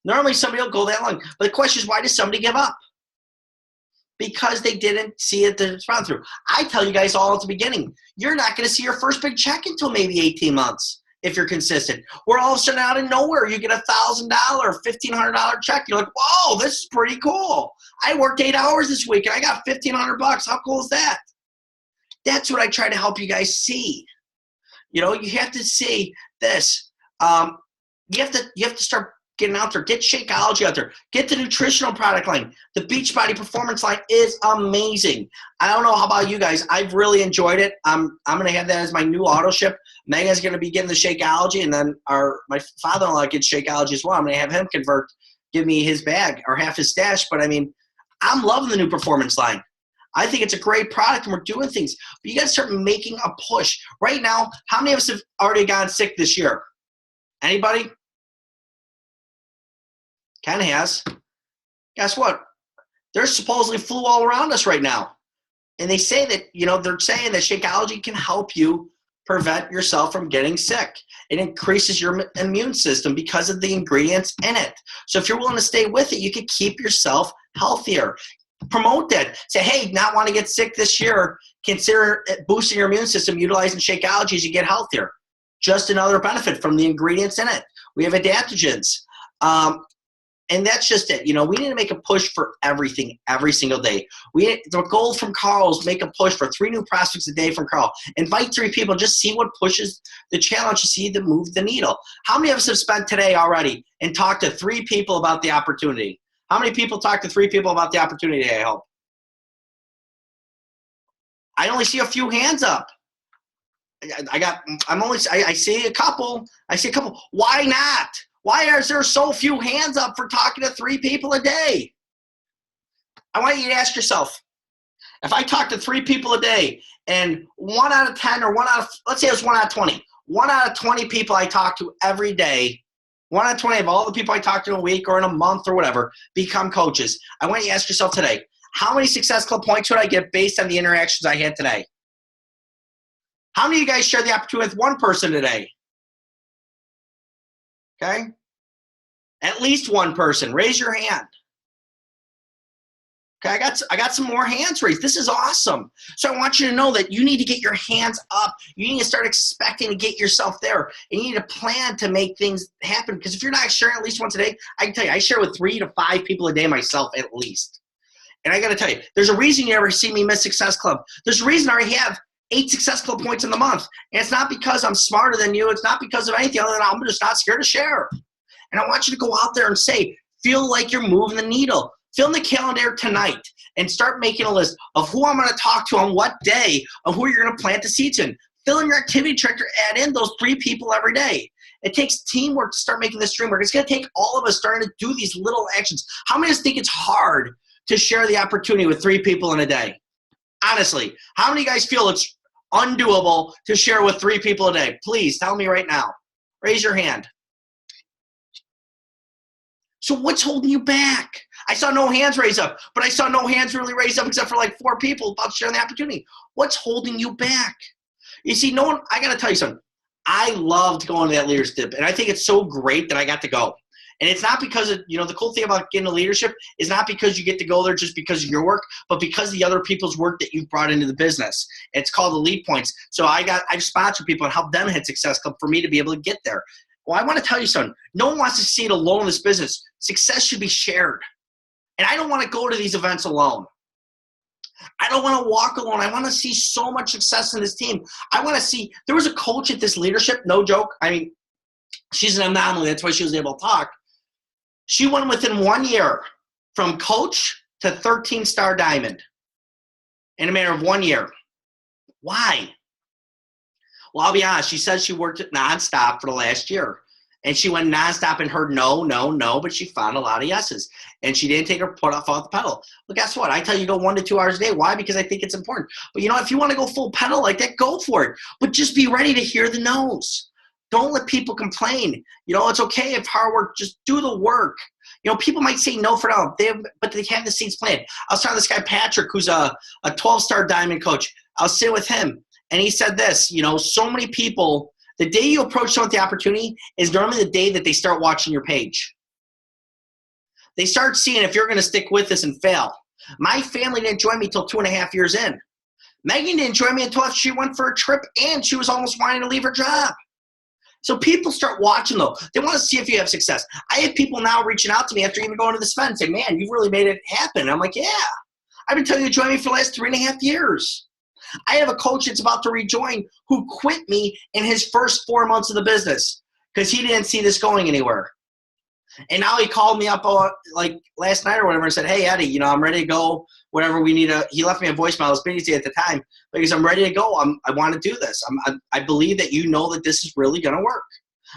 Normally somebody will go that long. But the question is, why does somebody give up? Because they didn't see it to respond through. I tell you guys all at the beginning, you're not going to see your first big check until maybe 18 months. If you're consistent, where all of a sudden out of nowhere, you get $1,000, $1,500 check. You're like, whoa, this is pretty cool. I worked 8 hours this week and I got $1,500. How cool is that? That's what I try to help you guys see. You know, you have to see this. You have to start getting out there. Get Shakeology out there. Get the nutritional product line. The Beachbody Performance line is amazing. I don't know how about you guys. I've really enjoyed it. I'm going to have that as my new auto ship. Megan's going to be getting the Shakeology, and then my father-in-law gets Shakeology as well. I'm going to have him give me his bag or half his stash. But, I mean, I'm loving the new Performance line. I think it's a great product, and we're doing things. But you got to start making a push. Right now, how many of us have already gone sick this year? Anybody? Ken has. Guess what? There's supposedly flu all around us right now. And they say that, they're saying that Shakeology can help you prevent yourself from getting sick. It increases your immune system because of the ingredients in it. So if you're willing to stay with it, you can keep yourself healthier. Promote that. Say, hey, not want to get sick this year, consider boosting your immune system, utilizing Shakeology as you get healthier. Just another benefit from the ingredients in it. We have adaptogens. And that's just it. We need to make a push for everything every single day. The goal from Carl is make a push for 3 new prospects a day from Carl. Invite 3 people. Just see what pushes the challenge to see to move the needle. How many of us have spent today already and talked to 3 people about the opportunity? How many people talked to 3 people about the opportunity, I hope? I only see a few hands up. I see a couple. Why not? Why is there so few hands up for talking to 3 people a day? I want you to ask yourself, if I talk to 3 people a day and 1 out of 10 or let's say it was 1 out of 20. 1 out of 20 people I talk to every day, 1 out of 20 of all the people I talk to in a week or in a month or whatever become coaches. I want you to ask yourself today, how many Success Club points would I get based on the interactions I had today? How many of you guys share the opportunity with 1 person today? Okay? At least 1 person. Raise your hand. Okay, I got some more hands raised. This is awesome. So I want you to know that you need to get your hands up. You need to start expecting to get yourself there. And you need to plan to make things happen. Because if you're not sharing at least once a day, I can tell you, I share with 3 to 5 people a day myself at least. And I got to tell you, there's a reason you never see me miss Success Club. There's a reason I already have 8 Success Club points in the month. And it's not because I'm smarter than you. It's not because of anything other than I'm just not scared to share. And I want you to go out there and say, feel like you're moving the needle. Fill in the calendar tonight and start making a list of who I'm going to talk to on what day, of who you're going to plant the seeds in. Fill in your activity tracker, add in those 3 people every day. It takes teamwork to start making this dream work. It's going to take all of us starting to do these little actions. How many of us think it's hard to share the opportunity with 3 people in a day? Honestly, how many of you guys feel it's undoable to share with 3 people a day? Please tell me right now. Raise your hand. So what's holding you back? I saw no hands raise up, but I saw no hands really raise up except for like 4 people about sharing the opportunity. What's holding you back? You see, no one, I got to tell you something. I loved going to that leadership, and I think it's so great that I got to go. And it's not because of, the cool thing about getting to leadership is not because you get to go there just because of your work, but because of the other people's work that you've brought into the business. It's called the lead points. So I've sponsored people and helped them hit Success Club for me to be able to get there. Well, I want to tell you something. No one wants to see it alone in this business. Success should be shared. And I don't want to go to these events alone. I don't want to walk alone. I want to see so much success in this team. I want to see, there was a coach at this leadership, no joke. I mean, she's an anomaly. That's why she was able to talk. She went within 1 year from coach to 13-star diamond in a matter of 1 year. Why? Well, I'll be honest. She said she worked it nonstop for the last year. And she went nonstop and heard no, no, no, but she found a lot of yeses. And she didn't take her foot off the pedal. Well, guess what? I tell you, go 1 to 2 hours a day. Why? Because I think it's important. But if you want to go full pedal like that, go for it. But just be ready to hear the no's. Don't let people complain. It's okay if hard work, just do the work. People might say no for now, but they have the seeds planned. I was talking to this guy, Patrick, who's a 12-star diamond coach. I was sitting with him, and he said this, so many people, the day you approach someone with the opportunity is normally the day that they start watching your page. They start seeing if you're going to stick with this and fail. My family didn't join me until 2.5 years in. Megan didn't join me until she went for a trip and she was almost wanting to leave her job. So people start watching, though. They want to see if you have success. I have people now reaching out to me after even going to this event and saying, man, you've really made it happen. And I'm like, yeah. I've been telling you to join me for the last 3.5 years. I have a coach that's about to rejoin who quit me in his first 4 months of the business because he didn't see this going anywhere. And now he called me up like last night or whatever and said, hey, Eddie, I'm ready to go. Whatever we need he left me a voicemail. I was busy at the time because I'm ready to go. I want to do this. I believe that that this is really going to work.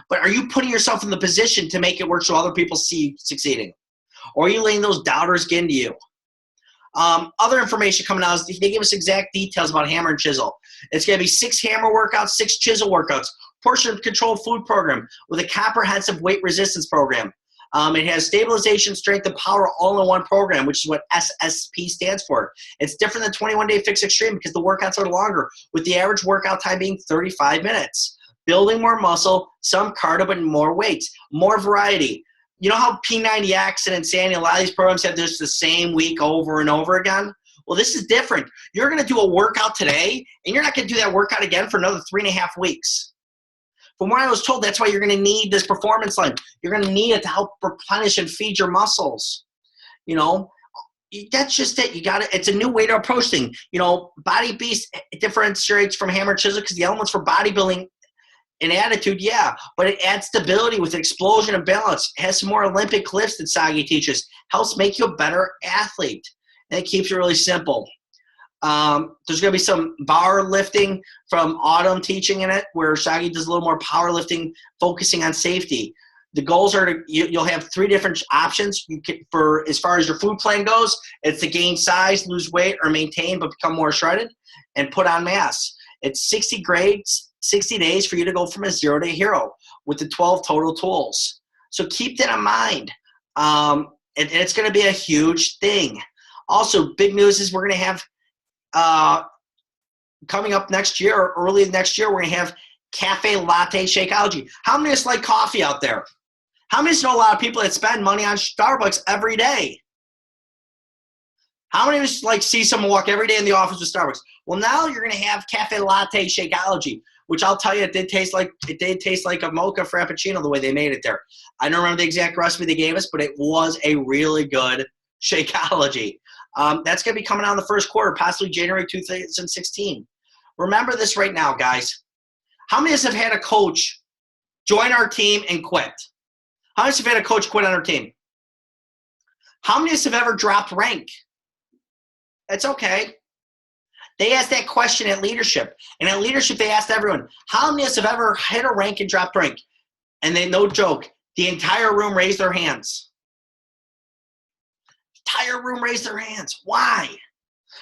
But are you putting yourself in the position to make it work so other people see you succeeding? Or are you letting those doubters get into you? Other information coming out is they give us exact details about hammer and chisel. It's going to be 6 hammer workouts, 6 chisel workouts, portion controlled food program with a comprehensive weight resistance program. It has stabilization, strength, and power all in one program, which is what SSP stands for. It's different than 21-day fix extreme because the workouts are longer, with the average workout time being 35 minutes. Building more muscle, some cardio, but more weights, more variety. You know how P90X and Insanity, a lot of these programs have just the same week over and over again? Well, this is different. You're going to do a workout today, and you're not going to do that workout again for another 3.5 weeks. From what I was told, that's why you're going to need this performance line. You're going to need it to help replenish and feed your muscles. That's just it. It's a new way to approach things. Body Beast differentiates from hammer chisel because the elements for bodybuilding and attitude, yeah, but it adds stability with explosion and balance. It has some more Olympic lifts that Sagi teaches. Helps make you a better athlete. And it keeps it really simple. There's going to be some bar lifting from Autumn teaching in it, where Shaggy does a little more powerlifting, focusing on safety. The goals are you'll have 3 different options for as far as your food plan goes. It's to gain size, lose weight, or maintain but become more shredded, and put on mass. It's 60 grades, 60 days for you to go from a 0 to a hero with the 12 total tools. So keep that in mind. And it's going to be a huge thing. Also, big news is we're going to have coming up next year, or early next year, we're going to have Cafe Latte Shakeology. How many of us like coffee out there? How many of us know a lot of people that spend money on Starbucks every day? How many of us see someone walk every day in the office with Starbucks? Well, now you're going to have Cafe Latte Shakeology, which I'll tell you, it did taste like a mocha frappuccino the way they made it there. I don't remember the exact recipe they gave us, but it was a really good Shakeology. That's going to be coming out in the first quarter, possibly January 2016. Remember this right now, guys. How many of us have had a coach join our team and quit? How many of us have had a coach quit on our team? How many of us have ever dropped rank? It's okay. They asked that question at leadership. And at leadership, they asked everyone, how many of us have ever hit a rank and dropped rank? And they, no joke, the entire room raised their hands. Entire room raised their hands. Why?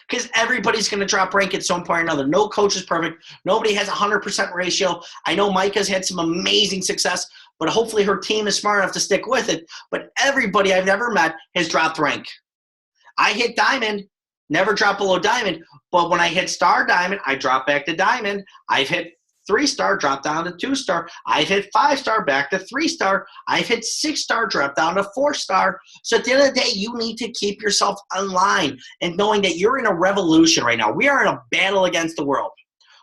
Because everybody's going to drop rank at some point or another. No coach is perfect. Nobody has a 100% ratio. I know Micah's had some amazing success, but hopefully her team is smart enough to stick with it. But everybody I've ever met has dropped rank. I hit diamond, never dropped below diamond, but when I hit star diamond, I drop back to diamond. I've hit 3-star, drop down to 2-star. I've hit 5-star, back to 3-star. I've hit 6-star, drop down to 4-star. So at the end of the day, you need to keep yourself online and knowing that you're in a revolution right now. We are in a battle against the world.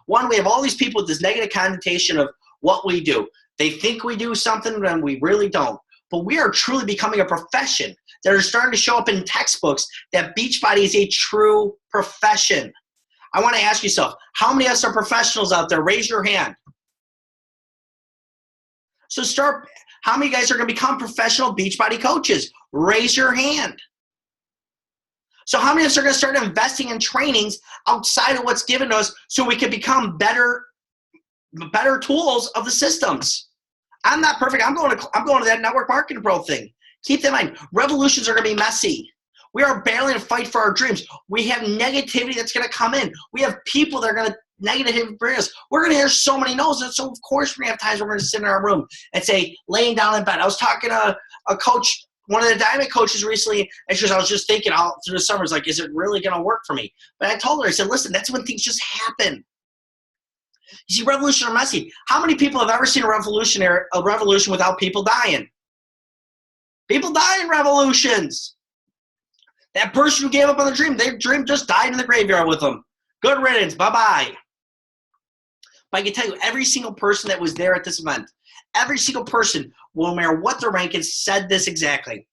One, we have all these people with this negative connotation of what we do. They think we do something when we really don't. But we are truly becoming a profession that are starting to show up in textbooks that Beachbody is a true profession. I want to ask yourself, how many of us are professionals out there? Raise your hand. So how many guys are going to become professional Beachbody coaches? Raise your hand. So how many of us are going to start investing in trainings outside of what's given to us so we can become better tools of the systems? I'm not perfect. I'm going to that network marketing pro thing. Keep that in mind. Revolutions are going to be messy. We are battling to fight for our dreams. We have negativity that's going to come in. We have people that are going to negatively bring us. We're going to hear so many no's. And so, of course, we're going to have times where we're going to sit in our room and say, laying down in bed. I was talking to a coach, one of the Diamond coaches recently, and I was just thinking all through the summer, like, is it really going to work for me? But I told her, I said, listen, that's when things just happen. You see, revolutions are messy. How many people have ever seen a revolution without people dying? People die in revolutions. That person who gave up on the dream, their dream just died in the graveyard with them. Good riddance. Bye-bye. But I can tell you, every single person that was there at this event, every single person, no matter what their rank is, said this exactly.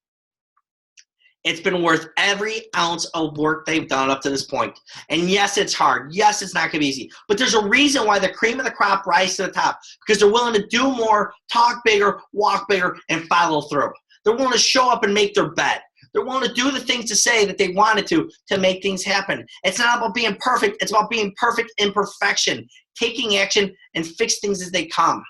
It's been worth every ounce of work they've done up to this point. And yes, it's hard. Yes, it's not going to be easy. But there's a reason why the cream of the crop rise to the top. Because they're willing to do more, talk bigger, walk bigger, and follow through. They're willing to show up and make their bet. They're willing to do the things to say that they wanted to make things happen. It's not about being perfect. It's about being perfect in perfection, taking action, and fix things as they come.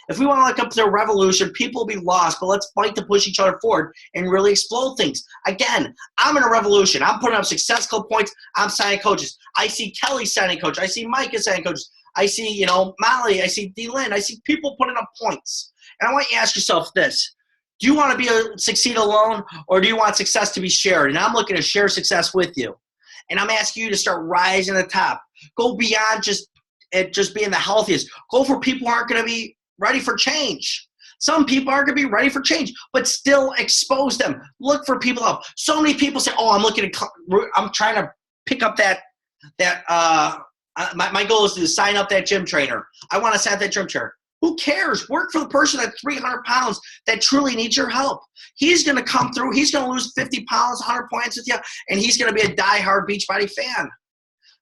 If we want to look up to a revolution, people will be lost, but let's fight to push each other forward and really explode things. Again, I'm in a revolution. I'm putting up Success Club points. I'm signing coaches. I see Kelly signing coaches. I see Micah signing coaches. I see, Molly. I see D-Lynn. I see people putting up points. And I want you to ask yourself this. Do you want to succeed alone, or do you want success to be shared? And I'm looking to share success with you. And I'm asking you to start rising to the top. Go beyond just being the healthiest. Go for people who aren't going to be ready for change. Some people aren't going to be ready for change, but still expose them. Look for people up. So many people say, "Oh, I'm trying to pick up my goal is to sign up that gym trainer. I want to sign up that gym trainer." Who cares? Work for the person at 300 pounds that truly needs your help. He's going to come through. He's going to lose 50 pounds, 100 points with you, and he's going to be a diehard Beachbody fan.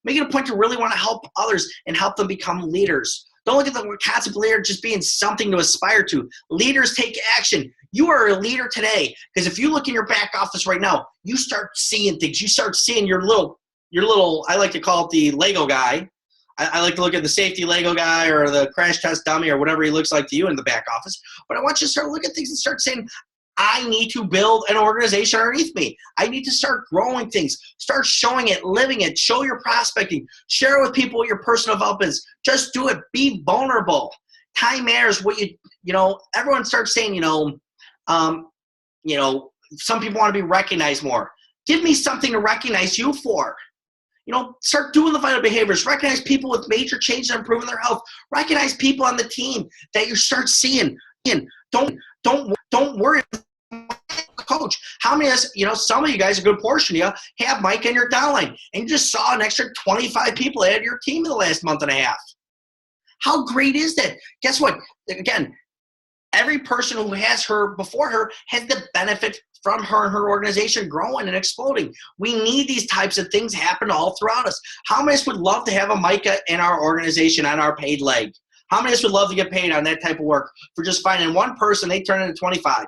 Make it a point to really want to help others and help them become leaders. Don't look at the concept of leader just being something to aspire to. Leaders take action. You are a leader today, because if you look in your back office right now, you start seeing things. You start seeing your little, I like to call it the Lego guy. I like to look at the safety Lego guy or the crash test dummy or whatever he looks like to you in the back office. But I want you to start looking at things and start saying, I need to build an organization underneath me. I need to start growing things. Start showing it, living it. Show your prospecting. Share with people what your personal development is. Just do it. Be vulnerable. Time matters. Everyone starts saying, some people want to be recognized more. Give me something to recognize you for. Start doing the vital behaviors. Recognize people with major changes and improving their health. Recognize people on the team that you start seeing. Don't worry, coach. How many of us, some of you guys, a good portion of you, have Mike in your downline, and you just saw an extra 25 people add to your team in the last month and a half. How great is that? Guess what? Again, Every person who has her before her has the benefit from her and her organization growing and exploding. We need these types of things happen all throughout us. How many of us would love to have a Micah in our organization on our paid leg? How many of us would love to get paid on that type of work for just finding one person, they turn into 25?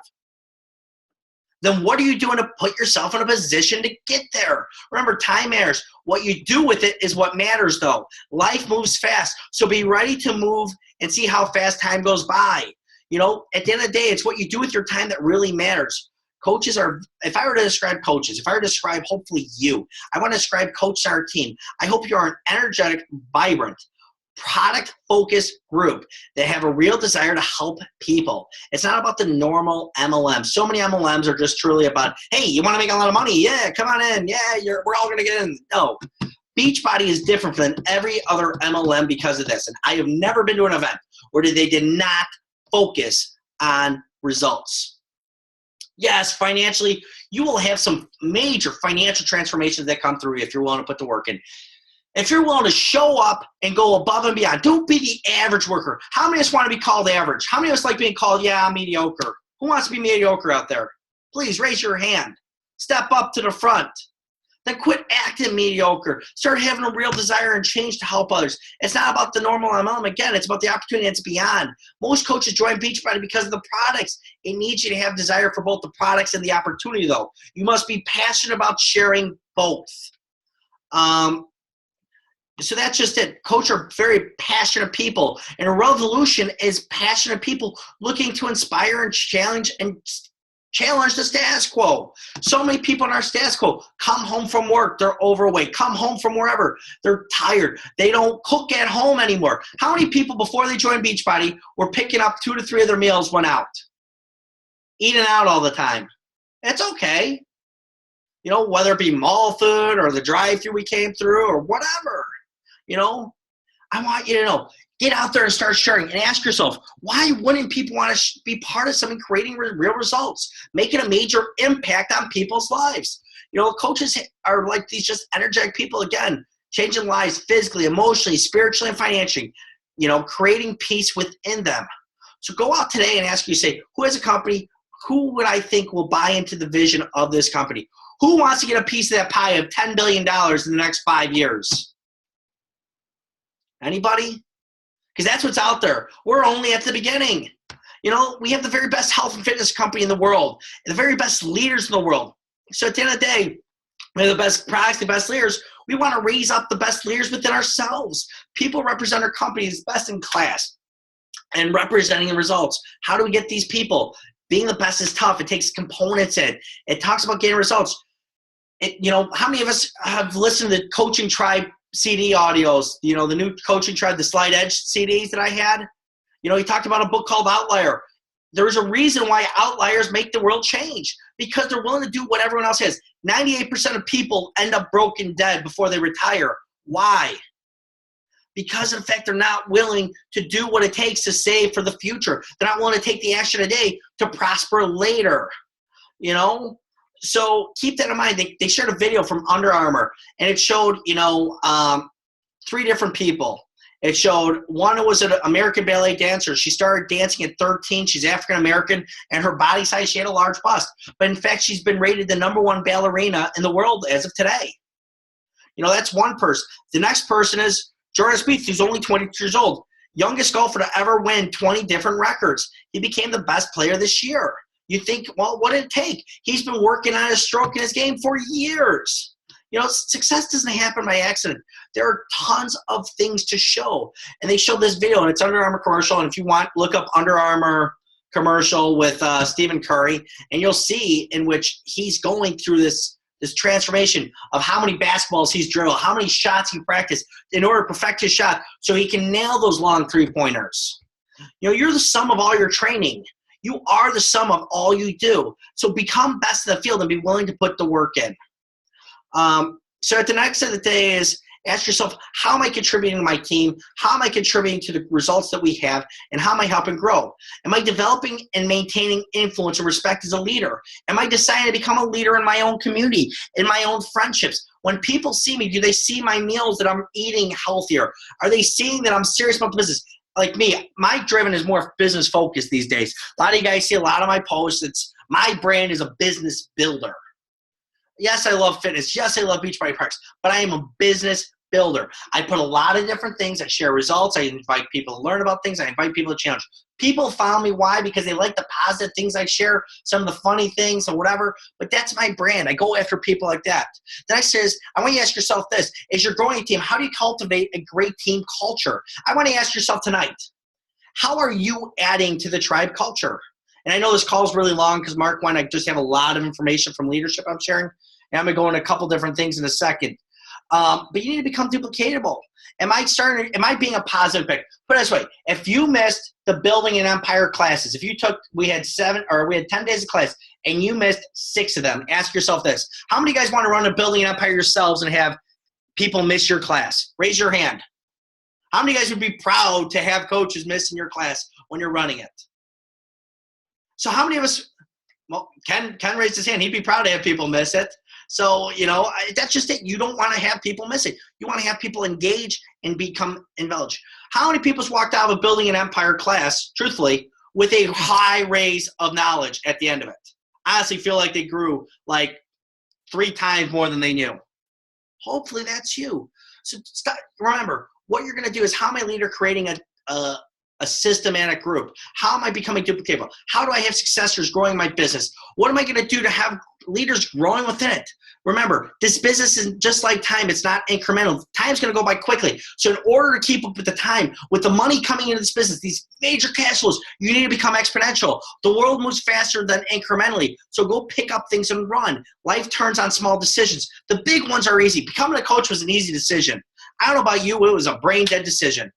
Then what are you doing to put yourself in a position to get there? Remember, time matters. What you do with it is what matters, though. Life moves fast, so be ready to move and see how fast time goes by. You know, at the end of the day, it's what you do with your time that really matters. Coaches are, if I were to describe coaches, if I were to describe hopefully you, I want to describe coaches on our team. I hope you are an energetic, vibrant, product-focused group that have a real desire to help people. It's not about the normal MLM. So many MLMs are just truly about, hey, you want to make a lot of money? Yeah, come on in. Yeah, we're all going to get in. No. Beachbody is different than every other MLM because of this. And I have never been to an event where they did not focus on results. Yes, financially, you will have some major financial transformations that come through if you're willing to put the work in. If you're willing to show up and go above and beyond, don't be the average worker. How many of us want to be called average? How many of us like being called, yeah, I'm mediocre? Who wants to be mediocre out there? Please raise your hand. Step up to the front. Then quit acting mediocre. Start having a real desire and change to help others. It's not about the normal MLM. Again, it's about the opportunity that's beyond. Most coaches join Beachbody because of the products. It needs you to have desire for both the products and the opportunity, though. You must be passionate about sharing both. So that's just it. Coaches are very passionate people. And a revolution is passionate people looking to inspire and challenge the status quo. So many people in our status quo come home from work, they're overweight, come home from wherever, they're tired, they don't cook at home anymore. How many people before they joined Beachbody were picking up 2 to 3 of their meals went out? Eating out all the time. It's okay. You know, whether it be mall food or the drive-thru we came through or whatever. You know, I want you to know, get out there and start sharing and ask yourself, why wouldn't people want to be part of something creating real results, making a major impact on people's lives? You know, coaches are like these just energetic people, again, changing lives physically, emotionally, spiritually, and financially, you know, creating peace within them. So go out today and ask you, say, who has a company? Who would I think will buy into the vision of this company? Who wants to get a piece of that pie of $10 billion in the next 5 years? Anybody? Because that's what's out there. We're only at the beginning. You know, we have the very best health and fitness company in the world, and the very best leaders in the world. So at the end of the day, we have the best products, the best leaders. We want to raise up the best leaders within ourselves. People represent our companies best in class and representing the results. How do we get these people? Being the best is tough. It takes components in. It talks about getting results. You know, how many of us have listened to Coaching Tribe CD audios, you know, the new Coaching Tribe, the Slide Edge CDs that I had? You know, he talked about a book called Outlier. There's a reason why outliers make the world change, because they're willing to do what everyone else has. 98% of people end up broken dead before they retire. Why? Because, in fact, they're not willing to do what it takes to save for the future. They're not willing to take the action today to prosper later, you know? So keep that in mind. They shared a video from Under Armour, and it showed, you know, 3 different people. It showed one who was an American ballet dancer. She started dancing at 13. She's African-American, and her body size, she had a large bust. But, in fact, she's been rated the #1 ballerina in the world as of today. You know, that's one person. The next person is Jordan Spieth, who's only 22 years old. Youngest golfer to ever win 20 different records. He became the best player this year. You think, well, what did it take? He's been working on his stroke in his game for years. You know, success doesn't happen by accident. There are tons of things to show. And they showed this video, and it's Under Armour commercial. And if you want, look up Under Armour commercial with Stephen Curry, and you'll see in which he's going through this transformation of how many basketballs he's dribbled, how many shots he practiced in order to perfect his shot so he can nail those long three-pointers. You know, you're the sum of all your training. You are the sum of all you do. So become best in the field and be willing to put the work in. So at the next of the day is ask yourself, how am I contributing to my team? How am I contributing to the results that we have? And how am I helping grow? Am I developing and maintaining influence and respect as a leader? Am I deciding to become a leader in my own community, in my own friendships? When people see me, do they see my meals that I'm eating healthier? Are they seeing that I'm serious about the business? like me, my driven is more business focused these days. A lot of you guys see a lot of my posts. It's my brand is a business builder. Yes, I love fitness. Yes, I love Beachbody Parks, but I am a business builder. I put a lot of different things. I share results. I invite people to learn about things. I invite people to challenge. People found me. Why? Because they like the positive things I share, some of the funny things or whatever, but that's my brand. I go after people like that. Then I says, I want you to ask yourself this. As you're growing a team, how do you cultivate a great team culture? I want to ask yourself tonight, how are you adding to the tribe culture? And I know this call is really long because Mark went, I just have a lot of information from leadership I'm sharing. And I'm going to go into a couple different things in a second. But you need to become duplicatable. Am I being a positive pick? Put it this way. If you missed the building and empire classes, we had 10 days of class and you missed 6 of them, ask yourself this. How many of you guys want to run a building and empire yourselves and have people miss your class? Raise your hand. How many of you guys would be proud to have coaches missing your class when you're running it? So how many of us, well, Ken raised his hand. He'd be proud to have people miss it. So, that's just it. You don't want to have people miss it. You want to have people engage and become involved. How many people's walked out of a building and empire class, truthfully, with a high raise of knowledge at the end of it? I honestly feel like they grew like 3 times more than they knew. Hopefully that's you. So remember, what you're going to do is how am I leader creating a systematic group? How am I becoming duplicatable? How do I have successors growing my business? What am I going to do to have leaders growing within it? Remember, this business is just like time. It's not incremental. Time's going to go by quickly. So in order to keep up with the time, with the money coming into this business, these major cash flows, you need to become exponential. The world moves faster than incrementally. So go pick up things and run. Life turns on small decisions. The big ones are easy. Becoming a coach was an easy decision. I don't know about you, it was a brain dead decision.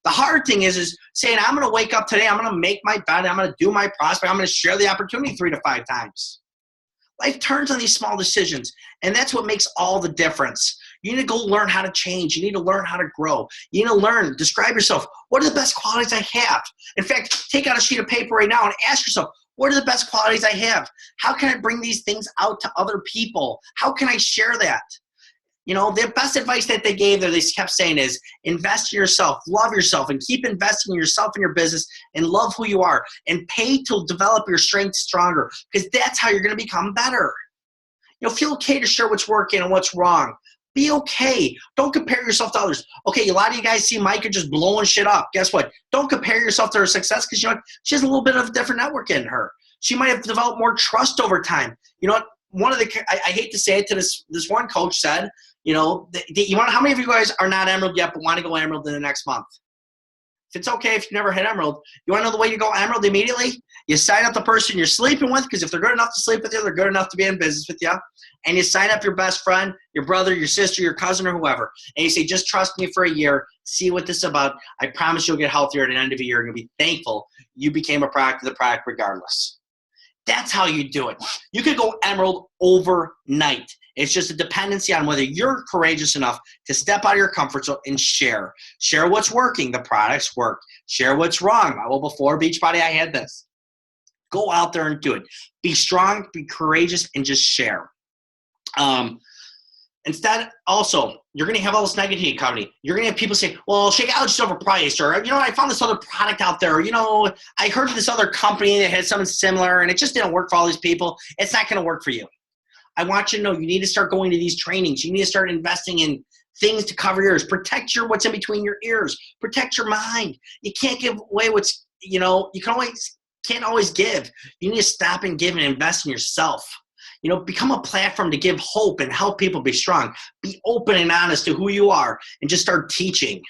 The hard thing is saying, I'm going to wake up today, I'm going to make my bed, I'm going to do my prospect, I'm going to share the opportunity 3 to 5 times. Life turns on these small decisions, and that's what makes all the difference. You need to go learn how to change. You need to learn how to grow. You need to learn, describe yourself. What are the best qualities I have? In fact, take out a sheet of paper right now and ask yourself, what are the best qualities I have? How can I bring these things out to other people? How can I share that? The best advice that they gave there, they kept saying is invest in yourself, love yourself, and keep investing in yourself and your business and love who you are and pay to develop your strengths stronger because that's how you're going to become better. Feel okay to share what's working and what's wrong. Be okay. Don't compare yourself to others. Okay, a lot of you guys see Micah just blowing shit up. Guess what? Don't compare yourself to her success because she has a little bit of a different network in her. She might have developed more trust over time. You know what? I hate to say it to this one coach said, how many of you guys are not Emerald yet but want to go Emerald in the next month? If it's okay if you never hit Emerald, you want to know the way to go Emerald immediately? You sign up the person you're sleeping with because if they're good enough to sleep with you, they're good enough to be in business with you. And you sign up your best friend, your brother, your sister, your cousin, or whoever. And you say, just trust me for a year. See what this is about. I promise you'll get healthier at the end of a year and you'll be thankful you became a product of the product regardless. That's how you do it. You could go Emerald overnight. It's just a dependency on whether you're courageous enough to step out of your comfort zone and share. Share what's working. The products work. Share what's wrong. Well, before Beachbody, I had this. Go out there and do it. Be strong, be courageous, and just share. Instead, also, you're going to have all this negativity coming. You're going to have people say, well, Shakeology is overpriced, or, I found this other product out there, or, I heard of this other company that had something similar, and it just didn't work for all these people. It's not going to work for you. I want you to know you need to start going to these trainings. You need to start investing in things to cover your ears. Protect what's in between your ears. Protect your mind. You can't give away what's, you can't always give. You need to stop and give and invest in yourself. Become a platform to give hope and help people be strong. Be open and honest to who you are and just start teaching.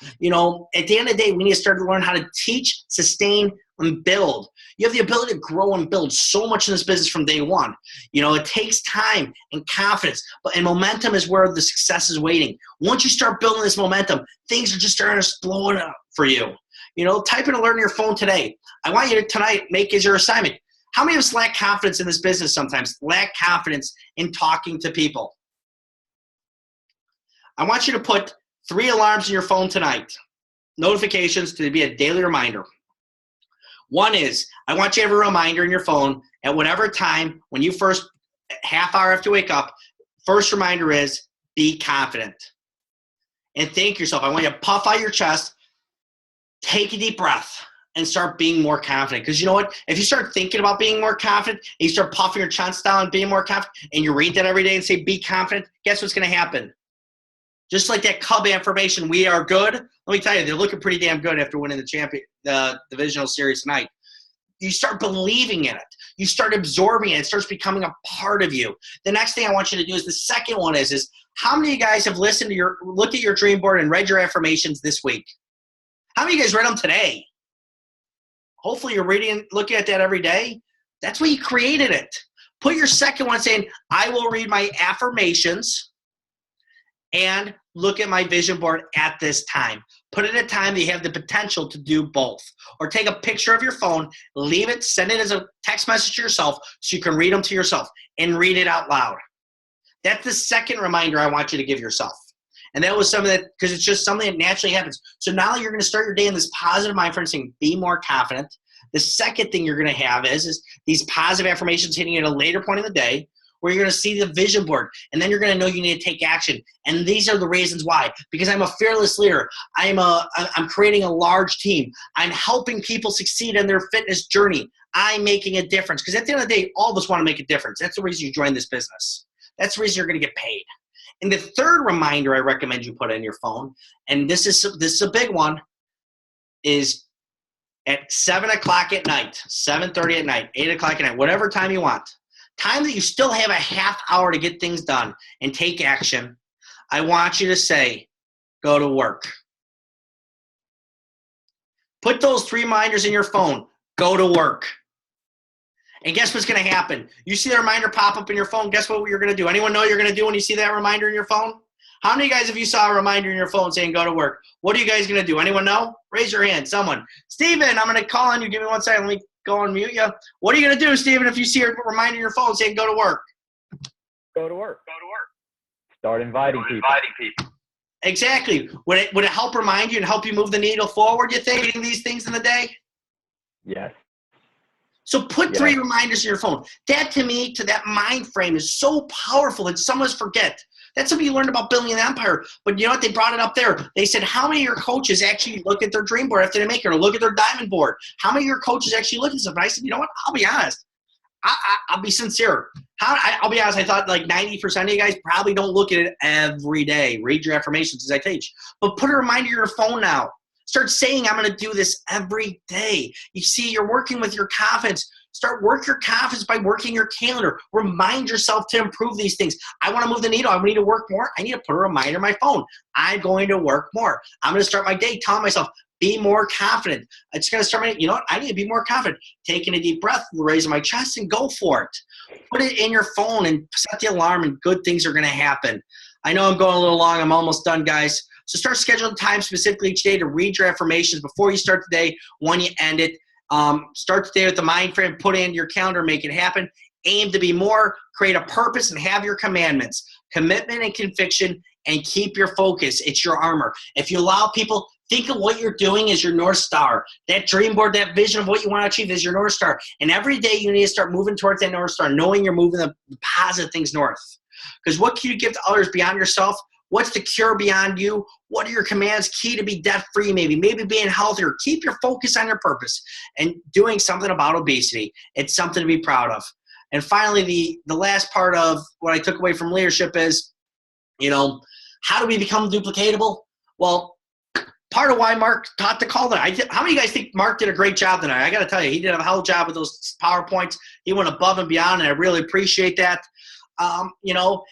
At the end of the day, we need to start to learn how to teach, sustain, and build. You have the ability to grow and build so much in this business from day one. It takes time and confidence, and momentum is where the success is waiting. Once you start building this momentum, things are just starting to explode up for you. Type in alert on your phone today. I want you to tonight make as your assignment. How many of us lack confidence in this business sometimes? Lack confidence in talking to people. I want you to put 3 alarms in your phone tonight. Notifications to be a daily reminder. One is, I want you to have a reminder in your phone at whatever time when you first, half hour after you wake up, first reminder is be confident. And thank yourself. I want you to puff out your chest. take a deep breath and start being more confident. Because you know what? If you start thinking about being more confident and you start puffing your chest down and being more confident, and you read that every day and say, be confident, guess what's going to happen? Just like that Cub affirmation, we are good. Let me tell you, they're looking pretty damn good after winning the divisional series tonight. You start believing in it. You start absorbing it. It starts becoming a part of you. The next thing I want you to do is the second one is how many of you guys have listened to looked at your dream board and read your affirmations this week? How many of you guys read them today? Hopefully you're looking at that every day. That's why you created it. Put your second one saying, I will read my affirmations and look at my vision board at this time. Put it at a time that you have the potential to do both. Or take a picture of your phone, leave it, send it as a text message to yourself so you can read them to yourself and read it out loud. That's the second reminder I want you to give yourself. And that was something that, because it's just something that naturally happens. So now you're going to start your day in this positive mind frame saying, be more confident. The second thing you're going to have is these positive affirmations hitting at a later point in the day where you're going to see the vision board. And then you're going to know you need to take action. And these are the reasons why. Because I'm a fearless leader. I'm creating a large team. I'm helping people succeed in their fitness journey. I'm making a difference. Because at the end of the day, all of us want to make a difference. That's the reason you join this business. That's the reason you're going to get paid. And the third reminder I recommend you put in your phone, and this is a big one, is at 7 o'clock at night, 7:30 at night, 8 o'clock at night, whatever time you want, time that you still have a half hour to get things done and take action, I want you to say, go to work. Put those 3 reminders in your phone, go to work. And guess what's going to happen? You see the reminder pop up in your phone, guess what you're going to do? Anyone know what you're going to do when you see that reminder in your phone? How many guys have you saw a reminder in your phone saying go to work? What are you guys going to do? Anyone know? Raise your hand. Someone. Steven, I'm going to call on you. Give me 1 second. Let me go and mute you. What are you going to do, Steven, if you see a reminder in your phone saying go to work? Go to work. Start inviting people. Exactly. Would it help remind you and help you move the needle forward, you think, reading these things in the day? Yes. So put 3 reminders in your phone. That, to me, to that mind frame is so powerful that some of us forget. That's something you learned about building an empire. But you know what? They brought it up there. They said, how many of your coaches actually look at their dream board after they make it, or look at their diamond board? How many of your coaches actually look at stuff? And I said, you know what? I'll be honest. I'll be sincere. I'll be honest. I thought like 90% of you guys probably don't look at it every day. Read your affirmations as I teach. But put a reminder in your phone now. Start saying, I'm going to do this every day. You see, you're working with your confidence. Start work your confidence by working your calendar. Remind yourself to improve these things. I want to move the needle. I need to work more. I need to put a reminder in my phone. I'm going to work more. I'm going to start my day telling myself, be more confident. It's going to start you know what? I need to be more confident. Taking a deep breath, raising my chest, and go for it. Put it in your phone and set the alarm, and good things are going to happen. I know I'm going a little long. I'm almost done, guys. So start scheduling time specifically each day to read your affirmations before you start the day, when you end it. Start the day with the mind frame, put in your calendar, make it happen. Aim to be more, create a purpose, and have your commandments. Commitment and conviction, and keep your focus. It's your armor. If you allow people, think of what you're doing as your North Star. That dream board, that vision of what you want to achieve is your North Star. And every day you need to start moving towards that North Star, knowing you're moving the positive things north. Because what can you give to others beyond yourself? What's the cure beyond you? What are your commands? Key to be debt-free, maybe being healthier. Keep your focus on your purpose and doing something about obesity. It's something to be proud of. And finally, the last part of what I took away from leadership is, how do we become duplicatable? Well, part of why Mark taught the call tonight. How many of you guys think Mark did a great job tonight? I got to tell you, he did a hell of a job with those PowerPoints. He went above and beyond, and I really appreciate that.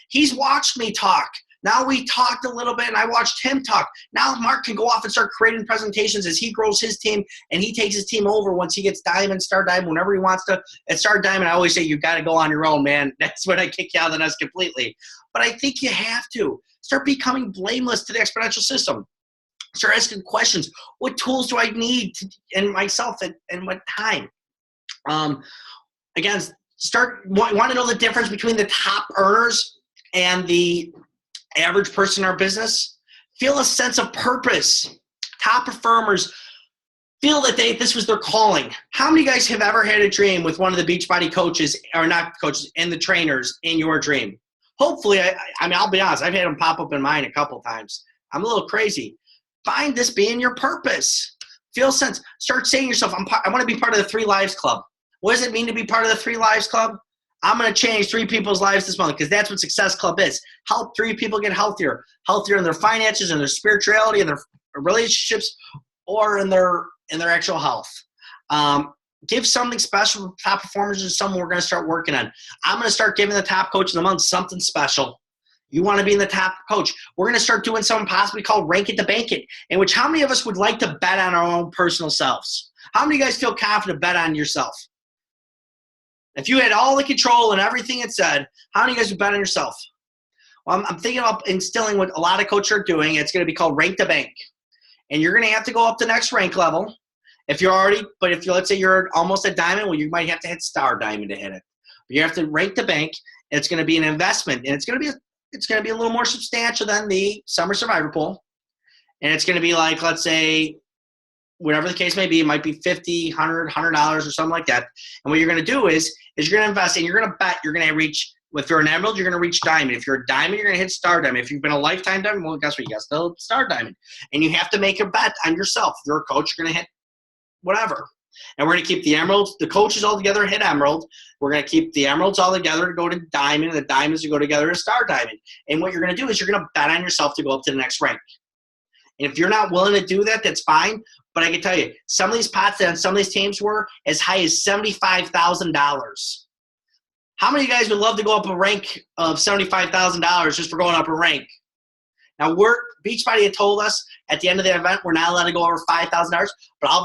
He's watched me talk. Now we talked a little bit, and I watched him talk. Now Mark can go off and start creating presentations as he grows his team, and he takes his team over once he gets Diamond, Star Diamond, whenever he wants to. At Star Diamond, I always say, you've got to go on your own, man. That's when I kick you out of the nest completely. But I think you have to. Start becoming blameless to the exponential system. Start asking questions. What tools do I need in myself and what time? Again, want to know the difference between the top earners and the average person in our business. Feel a sense of purpose. Top performers feel that this was their calling. How many guys have ever had a dream with one of the Beachbody coaches, or not coaches, and the trainers in your dream? Hopefully, I'll be honest, I've had them pop up in mine a couple times. I'm a little crazy. Find this being your purpose. Feel sense. Start saying to yourself, I want to be part of the 3 Lives Club. What does it mean to be part of the 3 Lives Club? I'm going to change 3 people's lives this month because that's what Success Club is. Help 3 people get healthier in their finances, in their spirituality, in their relationships, or in their actual health. Give something special to top performers is something we're going to start working on. I'm going to start giving the top coach of the month something special. You want to be in the top coach. We're going to start doing something possibly called Rank It to Bank It, in which how many of us would like to bet on our own personal selves? How many of you guys feel confident to bet on yourself? If you had all the control and everything it said, how many of you guys would bet on yourself? Well, I'm thinking about instilling what a lot of coaches are doing. It's going to be called Rank to Bank. And you're going to have to go up the next rank level. If let's say you're almost at diamond, well, you might have to hit star diamond to hit it. But you have to rank the bank. And it's going to be an investment. And it's going to be a little more substantial than the Summer Survivor Pool. And it's going to be like, let's say, whatever the case may be, it might be $50, $100 or something like that. And what you're going to do is you're going to invest and you're going to bet you're going to reach, if you're an emerald, you're going to reach diamond. If you're a diamond, you're going to hit star diamond. If you've been a lifetime diamond, well, guess what? You got still star diamond. And you have to make a bet on yourself. If you're a coach, you're going to hit whatever. And we're going to keep the emeralds, the coaches all together hit emerald. We're going to keep the emeralds all together to go to diamond, and the diamonds to go together to star diamond. And what you're going to do is you're going to bet on yourself to go up to the next rank. And if you're not willing to do that, that's fine. But I can tell you, some of these pots that on some of these teams were as high as $75,000. How many of you guys would love to go up a rank of $75,000 just for going up a rank? Now, Beachbody had told us at the end of the event we're not allowed to go over $5,000. But I'll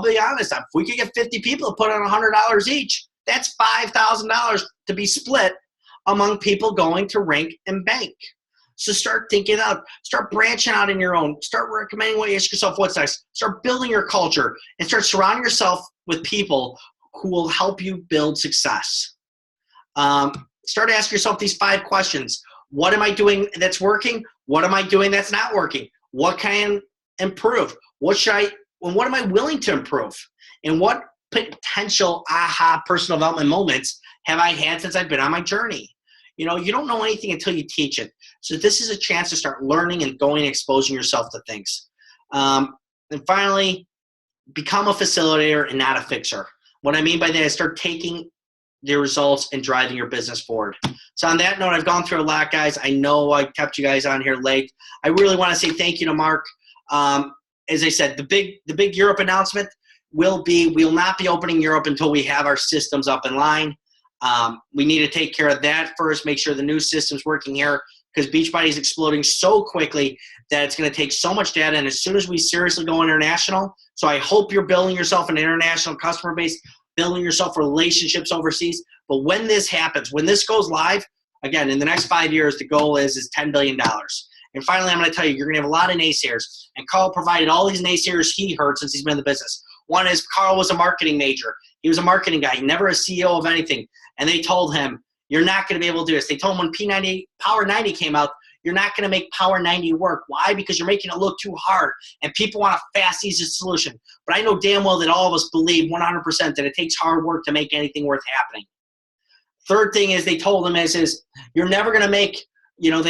be honest, if we could get 50 people to put on $100 each, that's $5,000 to be split among people going to rank and bank. So start thinking out, start branching out in your own, start recommending what you ask yourself what's next, start building your culture, and start surrounding yourself with people who will help you build success. Start asking yourself these 5 questions. What am I doing that's working? What am I doing that's not working? What can I improve? What am I willing to improve? And what potential aha personal development moments have I had since I've been on my journey? You know, you don't know anything until you teach it. So this is a chance to start learning and going and exposing yourself to things. And finally, become a facilitator and not a fixer. What I mean by that is start taking the results and driving your business forward. So on that note, I've gone through a lot, guys. I know I kept you guys on here late. I really want to say thank you to Mark. As I said, the big Europe announcement we'll not be opening Europe until we have our systems up in line. We need to take care of that first, make sure the new system's working here, because Beachbody is exploding so quickly that it's going to take so much data. And as soon as we seriously go international, so I hope you're building yourself an international customer base, building yourself relationships overseas. But when this happens, when this goes live, again, in the next 5 years, the goal is $10 billion. And finally, I'm going to tell you, you're going to have a lot of naysayers. And Carl provided all these naysayers he heard since he's been in the business. One is Carl was a marketing major. He was a marketing guy, never a CEO of anything. And they told him, you're not going to be able to do this. They told him when P90, Power 90 came out, you're not going to make Power 90 work. Why? Because you're making it look too hard. And people want a fast, easy solution. But I know damn well that all of us believe 100% that it takes hard work to make anything worth happening. Third thing is they told him is you're never going to make, you're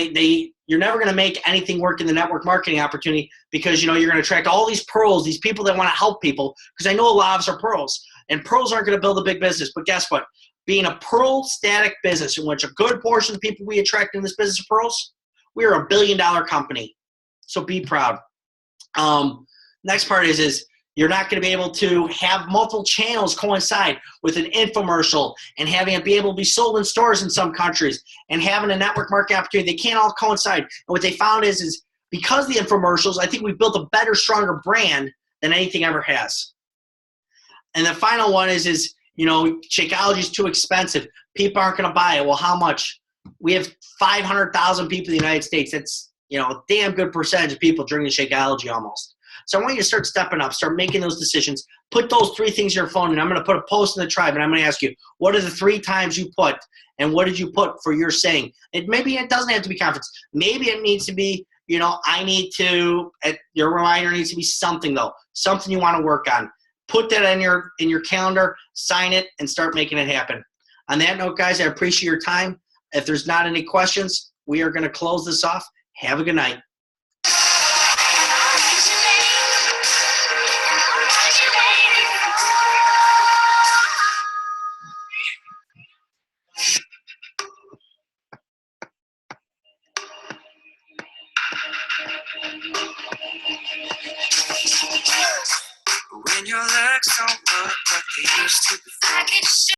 never going to make anything work in the network marketing opportunity because, you're going to attract all these pros, these people that want to help people, because I know a lot of us are pros. And pros aren't going to build a big business. But guess what? Being a pearl static business in which a good portion of the people we attract in this business are pearls, we are $1 billion company. So be proud. Next part is you're not going to be able to have multiple channels coincide with an infomercial and having it be able to be sold in stores in some countries and having a network marketing opportunity. They can't all coincide. And what they found is because of the infomercials, I think we've built a better, stronger brand than anything ever has. And the final one is Shakeology is too expensive. People aren't going to buy it. Well, how much? We have 500,000 people in the United States. That's, a damn good percentage of people drinking Shakeology almost. So I want you to start stepping up, start making those decisions. Put those 3 things in your phone, and I'm going to put a post in the tribe, and I'm going to ask you, what are the 3 times you put, and what did you put for your saying? Maybe it doesn't have to be conference. Maybe it needs to be, your reminder needs to be something, though, something you want to work on. Put that in your calendar, sign it, and start making it happen. On that note, guys, I appreciate your time. If there's not any questions, we are going to close this off. Have a good night. And your legs don't work like they used to before.